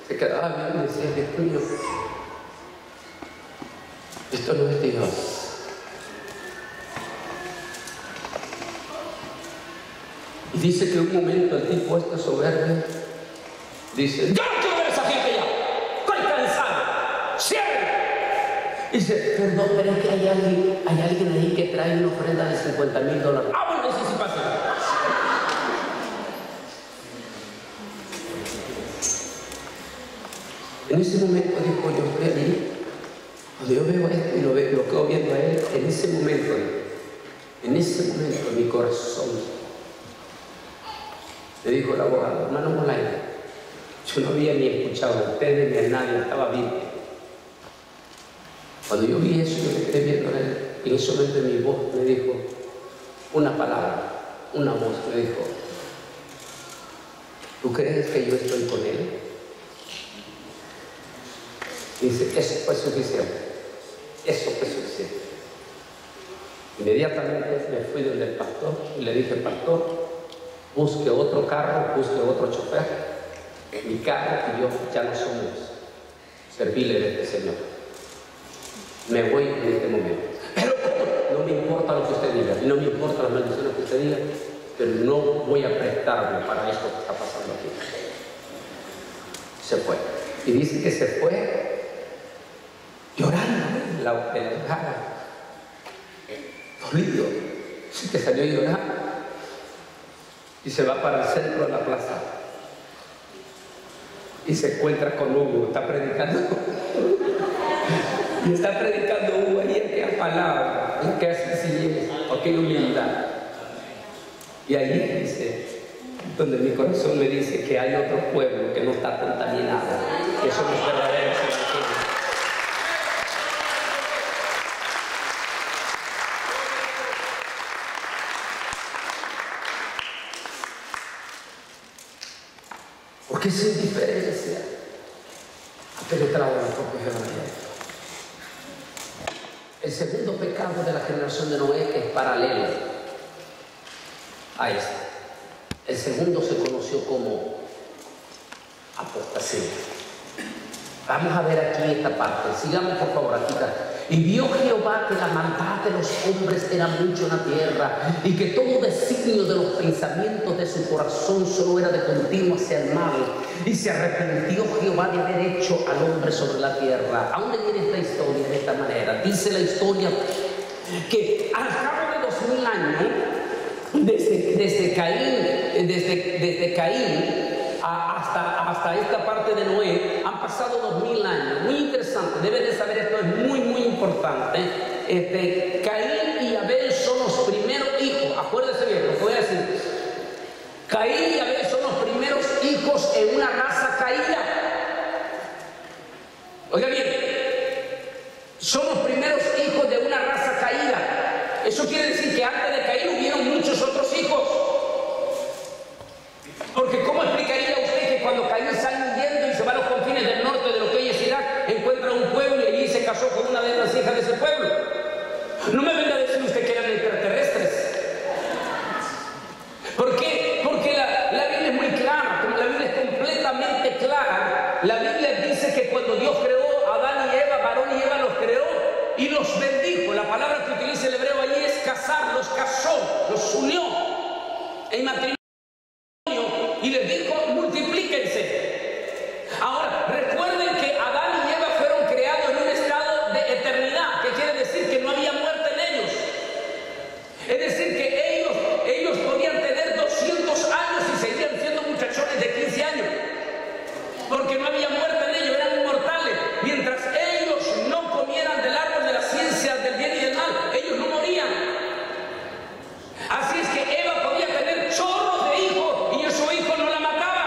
Speaker 2: se quedaba viendo y decía, Dios mío, esto no es Dios. Y dice que un momento el tipo este soberbio dice, ¡yo no quiero ver a esa gente ya! ¡Estoy cansado! ¡Cierre! Dice, perdón, pero es que hay alguien ahí que trae una ofrenda de $50,000. ¡Ah, bueno, eso sí pasa! En ese momento dijo, yo estoy allí, cuando yo veo esto y lo quedo viendo a él, en ese momento mi corazón le dijo el abogado, hermano Molaina, yo no había ni escuchado a ustedes ni a nadie, estaba bien. Cuando yo vi eso, yo me quedé viendo a él, y en ese momento mi voz me dijo una palabra, una voz me dijo, ¿tú crees que yo estoy con él? Dice, eso fue suficiente. Inmediatamente me fui donde el pastor y le dije, pastor, busque otro carro, busque otro chofer. Mi carro y yo ya no somos serviles de este señor. Me voy en este momento. Pero no me importa lo que usted diga, y no me importa las maldiciones que usted diga, pero no voy a prestarme para esto que está pasando aquí. Se fue. Y dice que se fue llorando en la cara, dolido, sí que salió llorando y se va para el centro de la plaza y se encuentra con Hugo, está predicando y está predicando Hugo ahí en qué palabra, en qué sencillez, o qué humildad. Y ahí dice, donde mi corazón me dice que hay otro pueblo que no está contaminado, que somos verdaderos evangélicos. Porque esa indiferencia ha penetrado en los propios evangelios. El segundo pecado de la generación de Noé es paralelo a este. El segundo se conoció como apostasía. Vamos a ver aquí esta parte. Sigamos por favor aquí. Y vio Jehová que la maldad de los hombres era mucho en la tierra, y que todo designio de los pensamientos de su corazón solo era de continuo hacia el mal. Y se arrepintió Jehová de haber hecho al hombre sobre la tierra. ¿A dónde viene esta historia de esta manera? Dice la historia que al cabo de 2000 años, desde Caín hasta hasta esta parte de Noé han pasado 2000 años. Muy interesante, deben de saber esto, es muy importante. Caín y Abel son los primeros hijos. Acuérdense bien lo que voy a decir. Caín y Abel son los primeros hijos en una raza caída. Oiga bien, son los primeros hijos de una raza caída. Eso quiere decir que antes de Caín hubieron muchos otros hijos. Porque ¿cómo explicaría usted que cuando Caín sale huyendo y se va a los confines del norte de lo que hoy es Irak, encuentra un pueblo y allí se casó con una de las hijas de ese pueblo? No me venga a decir usted que eran extraterrestres. ¿Por qué? Porque la Biblia es muy clara, la Biblia es completamente clara. La Biblia dice que cuando Dios creó a Adán y Eva, varón y Eva los creó y los bendijo. La palabra que utiliza el hebreo allí es casar, los casó, los unió en matrimonio y les dijo: multiplíquense. Ahora, recuerden que Adán y Eva fueron creados en un estado de eternidad, que quiere decir que no había muerte en ellos. Es decir, que ellos podían tener 200 años y seguían siendo muchachones de 15 años, porque no había muerte en ellos, eran inmortales. Mientras ellos no comieran del árbol de la ciencia del bien y del mal, ellos no morían. Así es que Eva podía tener chorros de hijos y esos hijos no la mataban.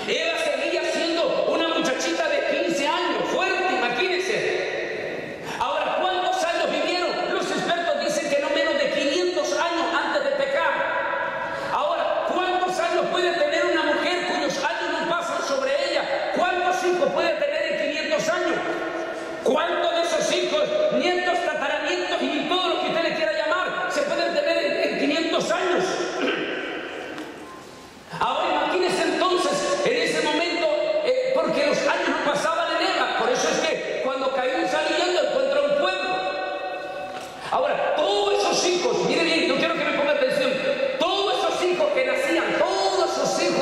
Speaker 2: Eva seguía siendo una muchachita de 15 años, fuerte, imagínense. Ahora, ¿cuántos años vivieron? Los expertos dicen que no menos de 500 años antes de pecar. Ahora, ¿cuántos años puede tener una mujer cuyos años no pasan sobre ella? ¿Cuántos hijos puede tener en 500 años? ¿Cuántos de esos hijos, nietos, tataranietos y todo lo que usted le quiera llamar, se pueden tener en 500 años? Ahora imagínense entonces, en ese momento, porque los años no pasaban en Eva. Por eso es que cuando Caín sale yendo encuentra un pueblo. Ahora, todos esos hijos, mire bien, no quiero que me ponga atención, todos esos hijos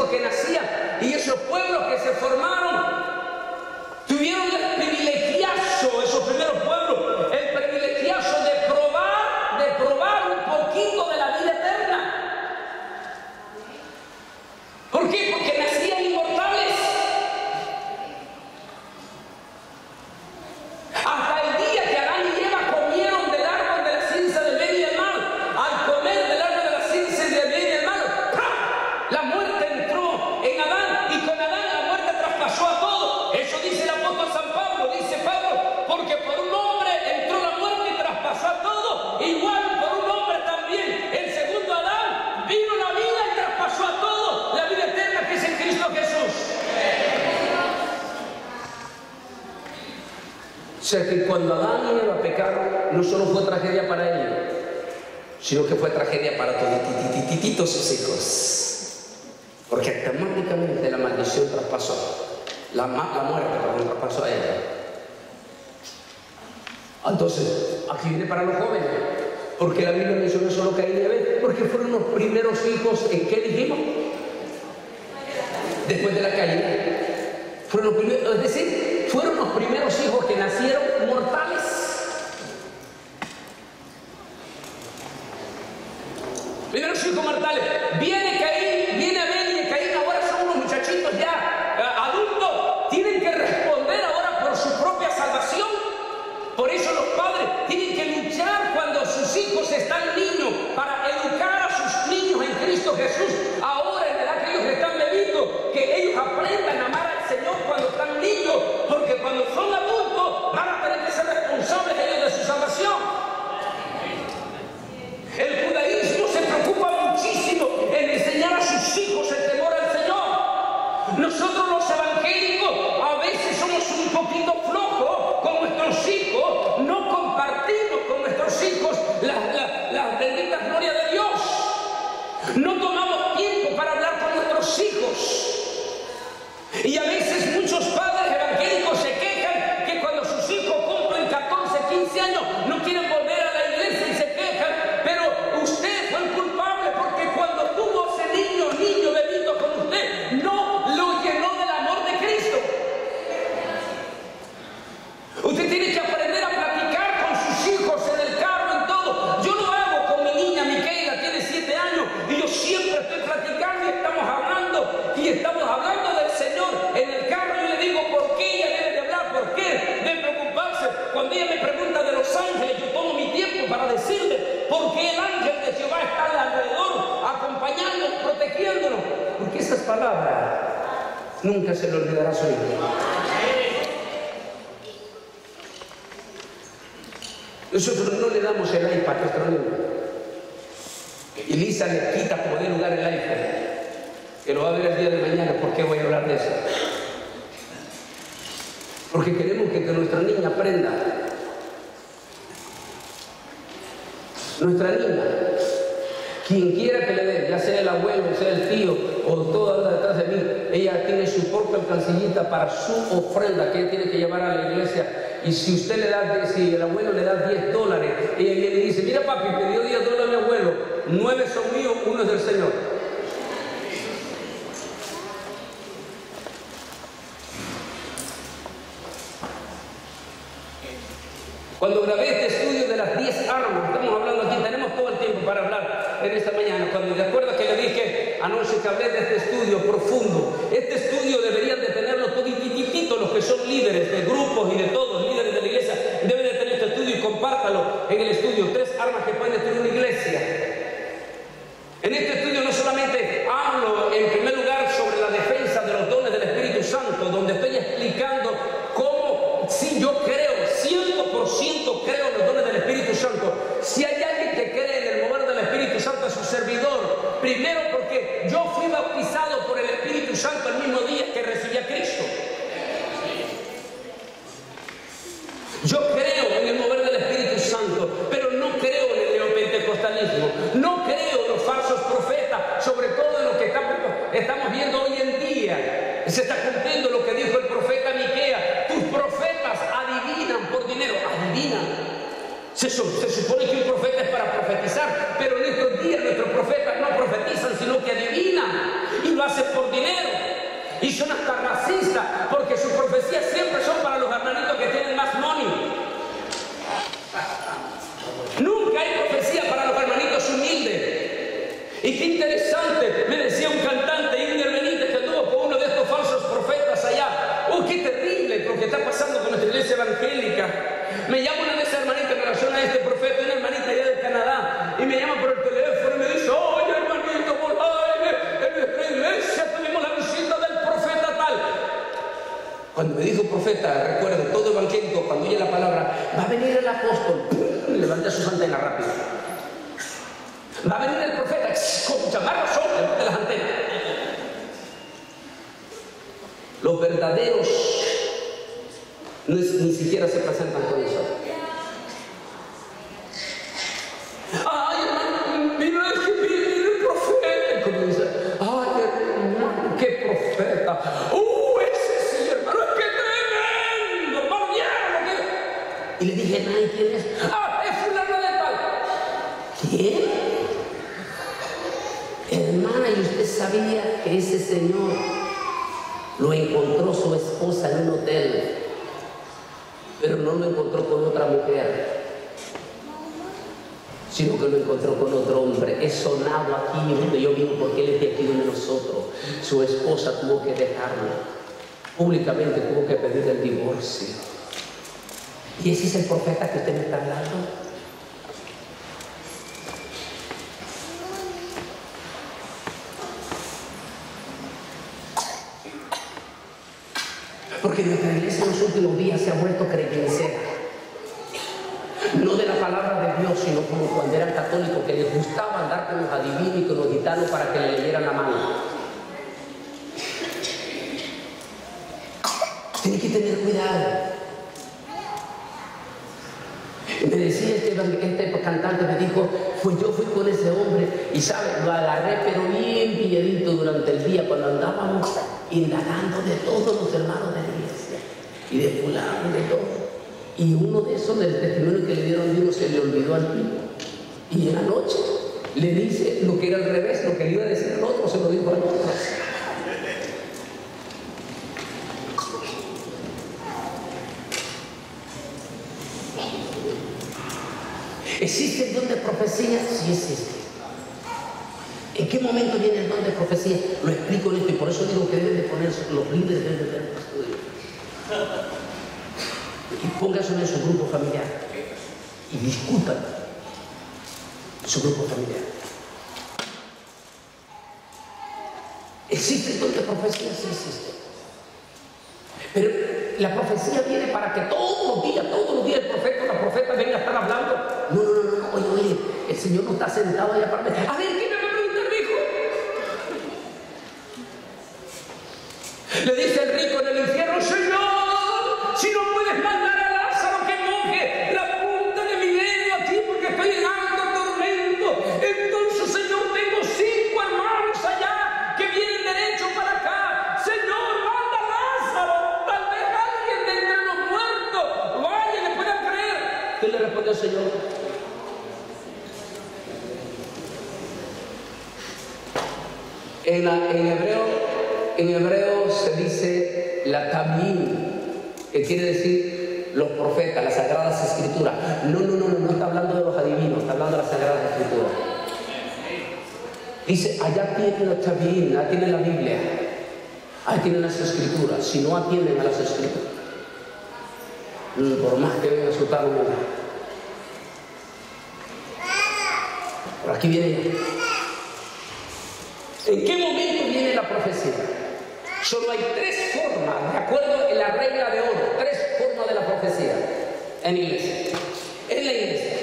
Speaker 2: que nacían y esos pueblos que se formaron, tuvieron el privilegiazo, esos primeros pueblos, el privilegiazo de probar un poquito de la vida eterna. ¿Por qué? Porque nacían inmortales. Hasta el día que Adán y Eva comieron del árbol de la ciencia del bien y del mal, al comer del árbol de la ciencia del bien y del mal, ¡pam!, la muerte entró en Adán y con Adán la muerte traspasó a todos. Eso dice el apóstol San Pablo, dice Pablo, porque por un hombre entró la muerte y traspasó a todos. Igual por un hombre también, el segundo Adán, vino la vida y traspasó a todos la vida eterna que es en Cristo Jesús. O sea que cuando Adán y Eva pecaron, no solo fue tragedia para ellos, sino que fue tragedia para todos sus hijos. Porque automáticamente la maldición traspasó, la muerte traspasó a ella. Entonces, aquí viene para los jóvenes, porque la Biblia menciona solo Caín y Abel, porque fueron los primeros hijos, ¿en qué dijimos? Después de la caída. Fueron los primeros, es decir, fueron los primeros hijos que nacieron mortales. Primeros hijos mortales. Viene Caín, viene Abel, y de Caín ahora son unos muchachitos ya adultos. Tienen que responder ahora por su propia salvación. Por eso los padres tienen que luchar cuando sus hijos están niños para educar a sus niños en Cristo Jesús. Ahora en la edad que ellos están bebiendo, que ellos aprendan a amar al Señor cuando están niños, porque cuando son adultos van a tener que ser responsables ellos de su salvación. El judaísmo se preocupa muchísimo en enseñar a sus hijos el temor al Señor. Nosotros los evangélicos a veces somos un poquito flojos con nuestros hijos, no compartimos con nuestros hijos las benditas glorias de Dios. No tomamos tiempo para hablar con nuestros hijos. Y a veces muchos padres evangélicos se quejan que cuando sus hijos cumplen 14, 15 años no quieren volver a la iglesia y se quejan. Pero usted fue el culpable, porque cuando tuvo ese niño bebito con usted, no lo llenó del amor de Cristo. Usted tiene que aprender a platicar palabra nunca se le olvidará a su hijo. Nosotros no le damos el iPad a nuestro niño. Y Lisa le quita como de lugar el iPad, que lo va a ver el día de mañana. ¿Por qué voy a hablar de eso? Porque queremos que nuestra niña aprenda. Nuestra niña, quien quiera que le dé, ya sea el abuelo, sea el tío o toda la detrás de mí, ella tiene su propia alcancillita para su ofrenda que ella tiene que llevar a la iglesia. Y si usted le da, si el abuelo le da $10, ella viene y dice: mira papi, me dio $10 a mi abuelo, 9 son míos, 1 es del Señor. Cuando grabé este estudio de las 10 armas, estamos hablando aquí, tenemos todo el tiempo para hablar en esta mañana. Cuando de acuerdo que le dije anoche que hablé de este estudio profundo, este estudio deberían de tenerlo todititito los que son líderes de grupos y de todos, líderes de la iglesia, deben de tener este estudio y compártalo en el estudio. 3 armas que pueden destruir una iglesia. En este estudio no solamente hablo en primer lugar sobre la defensa de los dones del Espíritu Santo, donde estoy explicando cómo, si yo creo, 100% creo en los dones del Espíritu Santo. Si hay alguien que cree en el mover del Espíritu Santo, es su servidor. Primero porque yo fui bautizado por el Espíritu Santo el mismo día que recibí a Cristo. Yo creo en el mover del Espíritu Santo, pero no creo en el neopentecostalismo. No creo en los falsos profetas, sobre todo en lo que estamos viendo hoy en día. Se está cumpliendo lo que dijo el profeta Miqueas: tus profetas adivinan por dinero. Adivinan. Se supone que un profeta es para profetizar, pero en estos días nuestros profetas no profetizan, sino que adivinan, y lo hacen por dinero. Y son hasta racistas, porque sus profecías siempre son para los hermanitos que tienen más money. Nunca hay profecía para los hermanitos humildes. Y qué interesante, me decía un cantante interveniente que anduvo con uno de estos falsos profetas allá. ¡Oh, qué terrible lo que está pasando con nuestra iglesia evangélica! Me llama una de esas hermanitas en relación a este profeta, una hermanita allá de Canadá, y me llama por el teléfono y me dice: oye hermanito, en nuestra iglesia tuvimos la visita del profeta tal. Cuando me dijo profeta, recuerdo, todo evangélico, cuando oye la palabra, va a venir el apóstol, levanté sus antenas rápido. Va a venir el profeta, con llamar razón, levante las antenas. Los verdaderos ni siquiera se presentan con eso. Ay, hermano, mira el profeta. Como dice: ay, hermano, qué profeta. Ese sí, hermano, es que tremendo, hermano, ya. Y le dije: ay, ¿quién es? Ah, es fulano de tal. ¿Quién? Hermana, ¿y usted sabía que ese señor lo encontró su esposa en un hotel, pero no lo encontró con otra mujer, sino que lo encontró con otro hombre? He sonado aquí donde yo vivo, porque él es de aquí de nosotros. Su esposa tuvo que dejarlo, públicamente tuvo que pedir el divorcio. ¿Y ese es el profeta que usted me está hablando? Porque nuestra iglesia en los últimos días se ha vuelto creyencera. No de la palabra de Dios, sino como cuando eran católicos, que les gustaba andar con los adivinos y con los gitanos para que le leyeran la mano. Tiene que tener cuidado. Me decía este cantante, me dijo: pues yo fui con ese hombre y ¿sabe? Lo agarré pero bien pilladito durante el día, cuando andábamos indagando de todos los hermanos de la iglesia y de fulano, de todo. Y uno de esos, del testimonio que le dieron de uno, se le olvidó al tipo. Y en la noche le dice lo que era al revés, lo que le iba a decir al otro, se lo dijo al otro. ¿Existe el don de profecía? Sí existe. ¿En qué momento viene el don de profecía? Lo explico en esto, y por eso digo que deben de ponerse, los líderes deben de tener un estudio. Y pónganse en su grupo familiar y discutan su grupo familiar. Existen donde profecías, sí existen. Pero la profecía viene para que todos los días el profeta o la profeta venga a estar hablando. No, oye, el Señor no está sentado allá para mí. A ver, ¿quién me va a preguntar, mi hijo? Le dice el rico en el infierno: Señor, si no puedes mandar a Lázaro que moje la punta de mi dedo aquí porque estoy en alto tormento. Entonces, Señor, tengo 5 hermanos allá que vienen derecho para acá. Señor, manda a Lázaro. Tal vez alguien de entre los muertos vaya y le pueda creer. ¿Qué le respondió el Señor? En hebreo se dice la tamim, que quiere decir los profetas, las sagradas escrituras. No está hablando de los adivinos, está hablando de las sagradas escrituras. Dice, allá tienen la tamim, allá tienen la Biblia, ahí tienen las escrituras. Si no atienden a las escrituras, por más que vengan a su tal mundo. Por aquí viene. ¿En qué momento viene la profecía? Solo hay 3 formas, de acuerdo en la regla de oro, 3 formas de la profecía en iglesia. En la iglesia.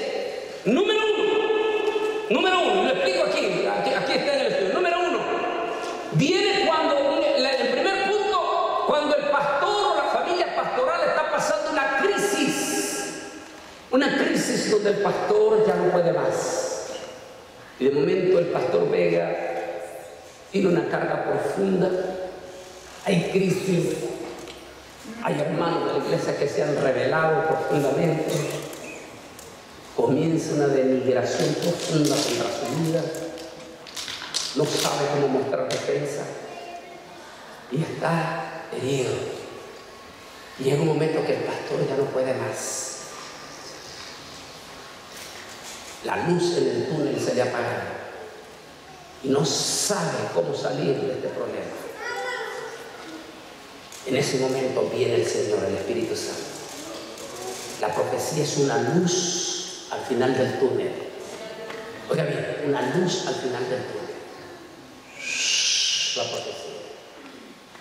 Speaker 2: Número uno, lo explico aquí está en el estudio. Número 1, viene cuando, el primer punto, cuando el pastor o la familia pastoral está pasando una crisis donde el pastor ya no puede más. Y de momento el pastor Vega tiene una carga profunda, hay crisis, hay hermanos de la iglesia que se han rebelado profundamente, comienza una denigración profunda contra su vida, no sabe cómo mostrar defensa y está herido. Y llega un momento que el pastor ya no puede más. La luz en el túnel se le apaga y no sabe cómo salir de este problema. En ese momento viene el Señor, el Espíritu Santo. La profecía es una luz al final del túnel. Oiga bien, una luz al final del túnel. La profecía.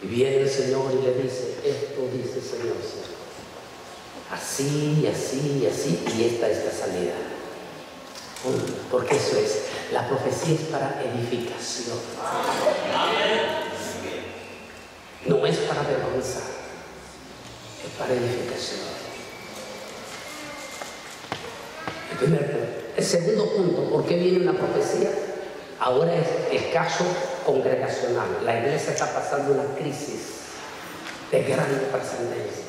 Speaker 2: Y viene el Señor y le dice: esto dice el Señor. Así, así, así, y esta es la salida. Porque eso es, la profecía es para edificación. No es para avergonzar, es para edificación. El primer punto. El segundo punto, ¿por qué viene una profecía? Ahora es el caso congregacional. La iglesia está pasando una crisis de gran trascendencia.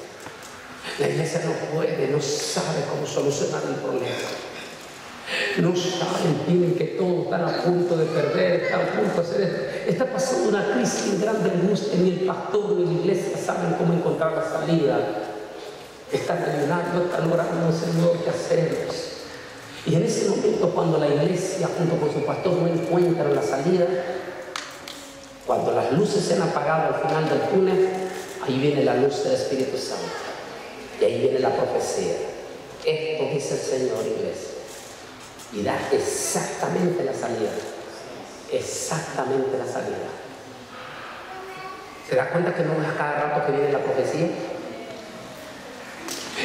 Speaker 2: La iglesia no puede, no sabe cómo solucionar el problema. No saben, tienen que todos están a punto de perder, están a punto de hacer esto. Está pasando una crisis de grande angustia, ni el pastor ni la iglesia saben cómo encontrar la salida. Están ayunando, están orando, Señor, ¿qué hacemos? Y en ese momento, cuando la iglesia junto con su pastor no encuentran la salida, cuando las luces se han apagado al final del túnel, ahí viene la luz del Espíritu Santo. Y ahí viene la profecía. Esto dice el Señor, iglesia. Y da exactamente la salida. Exactamente la salida. ¿Se da cuenta que no es cada rato que viene la profecía?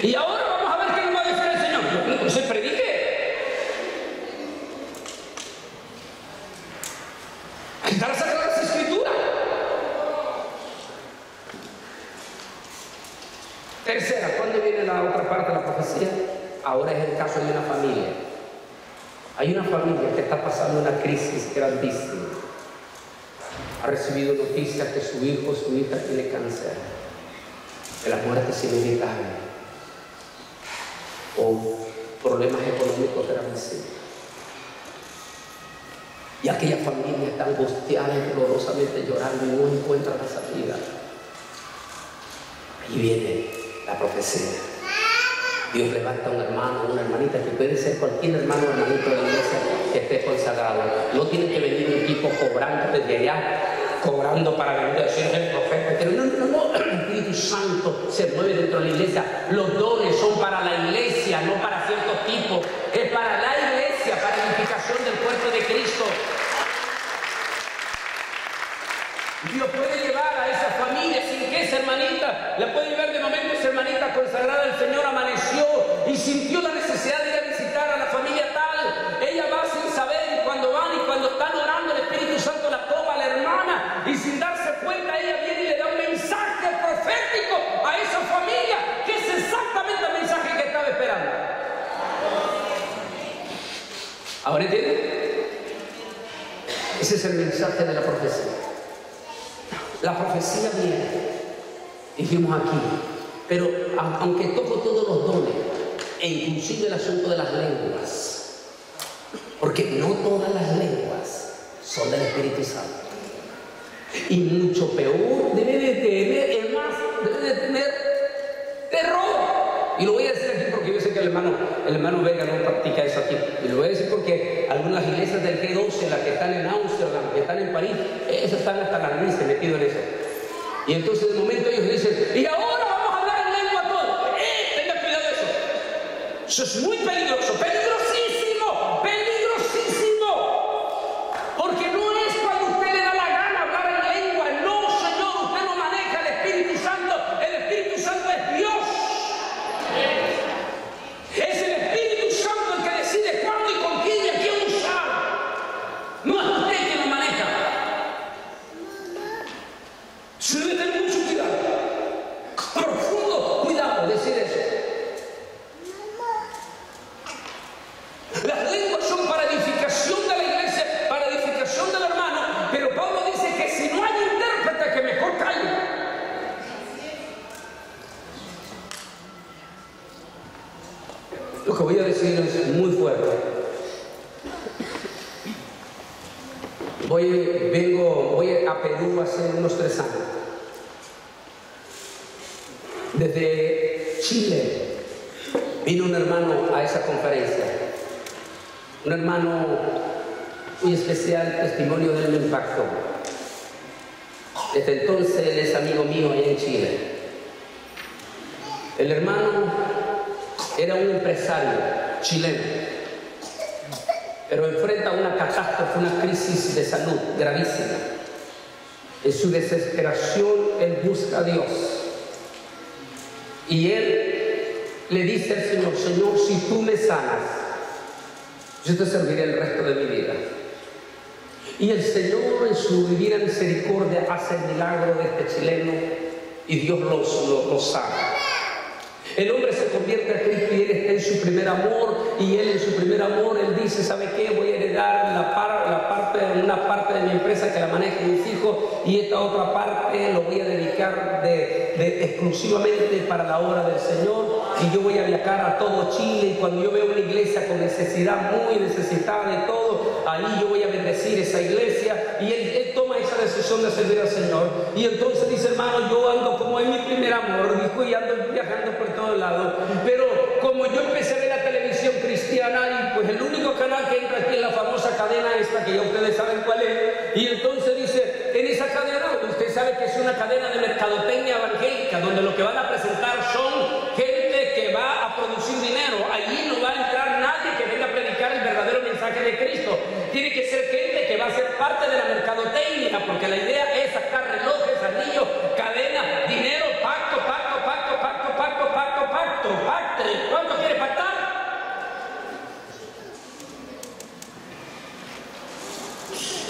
Speaker 2: Y ahora vamos a ver qué nos va a decir el Señor. No se predique. Aquí está la Sagrada Escritura. Tercera, ¿cuándo viene la otra parte de la profecía? Ahora es el caso de una familia. Hay una familia que está pasando una crisis grandísima. Ha recibido noticias que su hijo o su hija tiene cáncer, que la muerte es inevitable, o problemas económicos gravísimos. Y aquella familia está angustiada y dolorosamente llorando y no encuentra la salida. Ahí viene la profecía. Dios levanta a un hermano, una hermanita, que puede ser cualquier hermano o hermanito de la iglesia que esté consagrado. No tiene que venir un tipo cobrando desde allá, cobrando para venir a decir el profeta. Pero no, el Espíritu Santo se mueve dentro de la iglesia. Los dones son para la iglesia, no para cierto tipo. Es para la iglesia, para edificación del cuerpo de Cristo. Ese es el mensaje de la profecía. La profecía viene, dijimos aquí, pero aunque toco todos los dones, e inclusive el asunto de las lenguas, porque no todas las lenguas son del Espíritu Santo. Y mucho peor, debe de tener terror. Y lo voy a decir aquí porque yo sé que el hermano Vega no practica eso aquí. Y lo voy a decir porque algunas iglesias del G12, las que están en Ámsterdam, que están en París, esas están hasta la nariz metidos en eso. Y entonces de momento ellos dicen, y ahora vamos a hablar en lengua todo. Tenga cuidado de eso. Eso es muy peligroso, peligrosísimo, peligrosísimo. Porque no es cuando usted le da la gana hablar en lengua. No, Señor, usted no maneja el Espíritu Santo. El Espíritu Santo es Dios. Es el Espíritu Santo el que decide cuándo y con quién y a quién usar. No es usted quien lo maneja. Se debe tener mucho cuidado. Profundo cuidado decir eso. Las lenguas son para edificación de la iglesia, para edificación del hermano. Pero Pablo dice que si no hay intérprete, que mejor calle. Lo que voy a decir es muy fuerte. Voy a Perú hace unos 3 años. Desde Chile vino un hermano a esa conferencia. Un hermano muy especial, testimonio de él me impactó. Desde entonces él es amigo mío allá en Chile. El hermano era un empresario chileno, pero enfrenta una catástrofe, una crisis de salud gravísima. En su desesperación, él busca a Dios. Y él le dice al Señor, Señor, si tú me sanas, yo te serviré el resto de mi vida. Y el Señor, en su divina misericordia, hace el milagro de este chileno y Dios lo sana. El hombre se convierte a Cristo y él está en su primer amor, y él en su primer amor, él dice, ¿sabe qué? Voy a heredar una parte de mi empresa que la manejen mis hijos, y esta otra parte lo voy a dedicar exclusivamente para la obra del Señor, y yo voy a viajar a todo Chile, y cuando yo veo una iglesia con necesidad, muy necesitada de todo, ahí yo voy a bendecir esa iglesia, y él toma esa decisión de servir al Señor. Y entonces dice, hermano, yo ando como en mi primer amor, dijo, y ando viajando por todos lados, pero como yo empecé a ver la televisión cristiana, y pues el único canal que entra aquí es la famosa cadena esta, que ya ustedes saben cuál es, y entonces dice, en esa cadena, usted sabe que es una cadena de mercadotecnia evangélica, donde lo que van a presentar son gente que va a producir dinero. Allí no va a entrar nadie que venga a predicar el verdadero mensaje de Cristo. Tiene que ser gente que va a ser parte de la mercadotecnia, porque la idea es sacar relojes, anillos, cadenas, dinero, pacto. ¿Cuánto quiere pactar?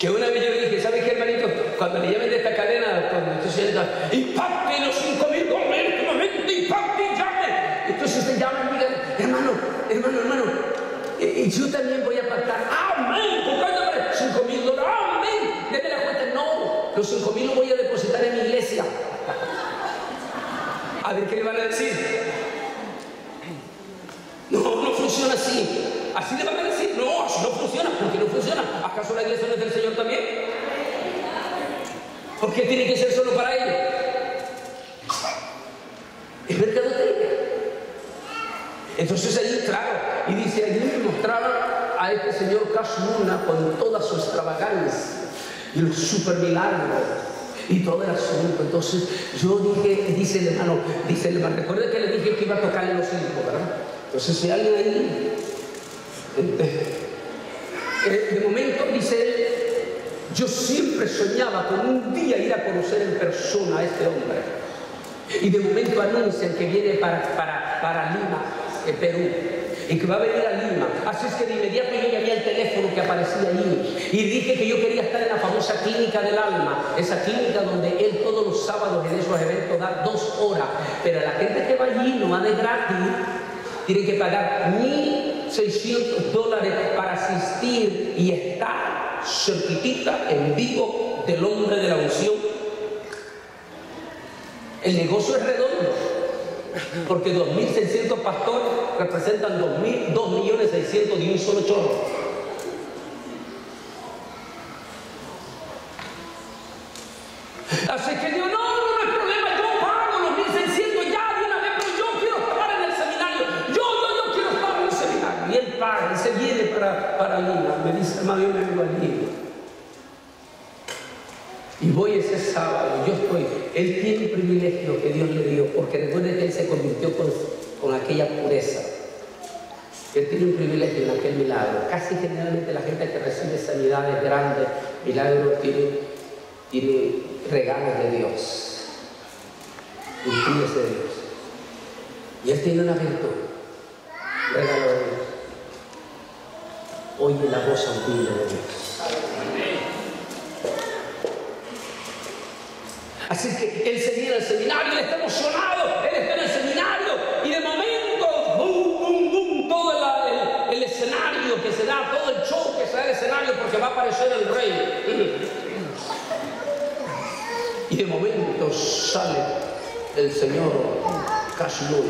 Speaker 2: Que una vez yo le dije, ¿sabe qué, hermanito? Cuando le llamen de esta cadena, cuando usted sienta, impacte los $5,000 últimamente, impacte y llame. Entonces usted llama y diga, hermano, yo también voy a pactar. Amén. ¿Por cuánto? $5,000. Amén. Deme la cuenta. No, los 5,000 los voy a depositar en mi iglesia. A ver qué le van a decir. No funciona así. Así le van a decir. No, así no funciona. ¿Por qué no funciona? ¿Acaso la iglesia no es del Señor también? ¿Por qué tiene que ser solo para ellos? Es mercadotecnia. Entonces ahí, claro, y dice, allí me mostraron a este señor Kasmuna con toda su extravagancia y los super milagros y todo el asunto. Entonces yo dije, dice el hermano, recuerda que le dije que iba a tocarle los hijos, ¿verdad? Entonces si alguien ahí, de momento dice él, yo siempre soñaba con un día ir a conocer en persona a este hombre. Y de momento anuncian que viene para Lima, Perú, y que va a venir a Lima. Así es que de inmediato yo llamé al teléfono que aparecía ahí y dije que yo quería estar en la famosa clínica del alma, esa clínica donde él todos los sábados en esos eventos da 2 horas, pero la gente que va allí no va de gratis, tiene que pagar $1,600 para asistir y estar cerquitita, en vivo, del hombre de la unción. El negocio es redondo, porque 2.600 pastores representan 2.600.000 de un solo chorro. Así que Dios, no hay problema, yo pago los 1.600 ya de una vez, pero yo quiero estar en el seminario, yo quiero estar en el seminario. Y él paga, y se viene para Lima, me dice, hermano, yo me vengo a Lima. Y voy ese sábado, él tiene un privilegio que Dios le dio, porque recuerden que él se convirtió con aquella pureza. Él tiene un privilegio en aquel milagro. Casi generalmente la gente que recibe sanidades grandes, milagros, tiene regalos de Dios, virtudes de Dios. Y él tiene una virtud, regalo de Dios. Oye la voz audible de Dios. Así que él se viene al seminario, él está emocionado, él está en el seminario, y de momento, boom, boom, boom, todo el escenario que se da, todo el show que se da en el escenario, porque va a aparecer el rey. Y de momento sale el Señor Cashlú.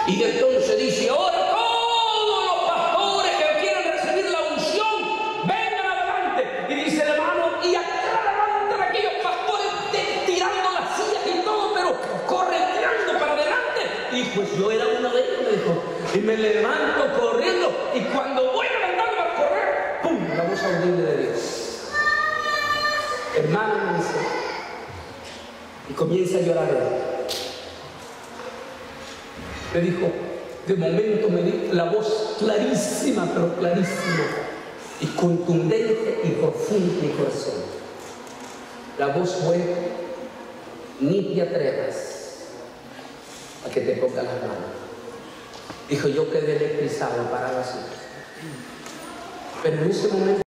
Speaker 2: Y entonces dice, ahora todos los pastores que quieran recibir la unción, vengan adelante. Y dice el hermano, y acá levantan aquellos pastores tirando las sillas y todo, pero correteando para adelante. Y pues yo era uno de ellos, me dijo. Y me levanto corriendo, y cuando voy levantando para correr, ¡pum!, la voz audible de Dios. Hermano, me dice, y comienza a llorar. Me dijo, de momento me dijo la voz clarísima, pero clarísima, y contundente y profunda en mi corazón. La voz fue, ni te atrevas a que te ponga las manos. Dijo, yo quedé electrizado, parado así. Pero en ese momento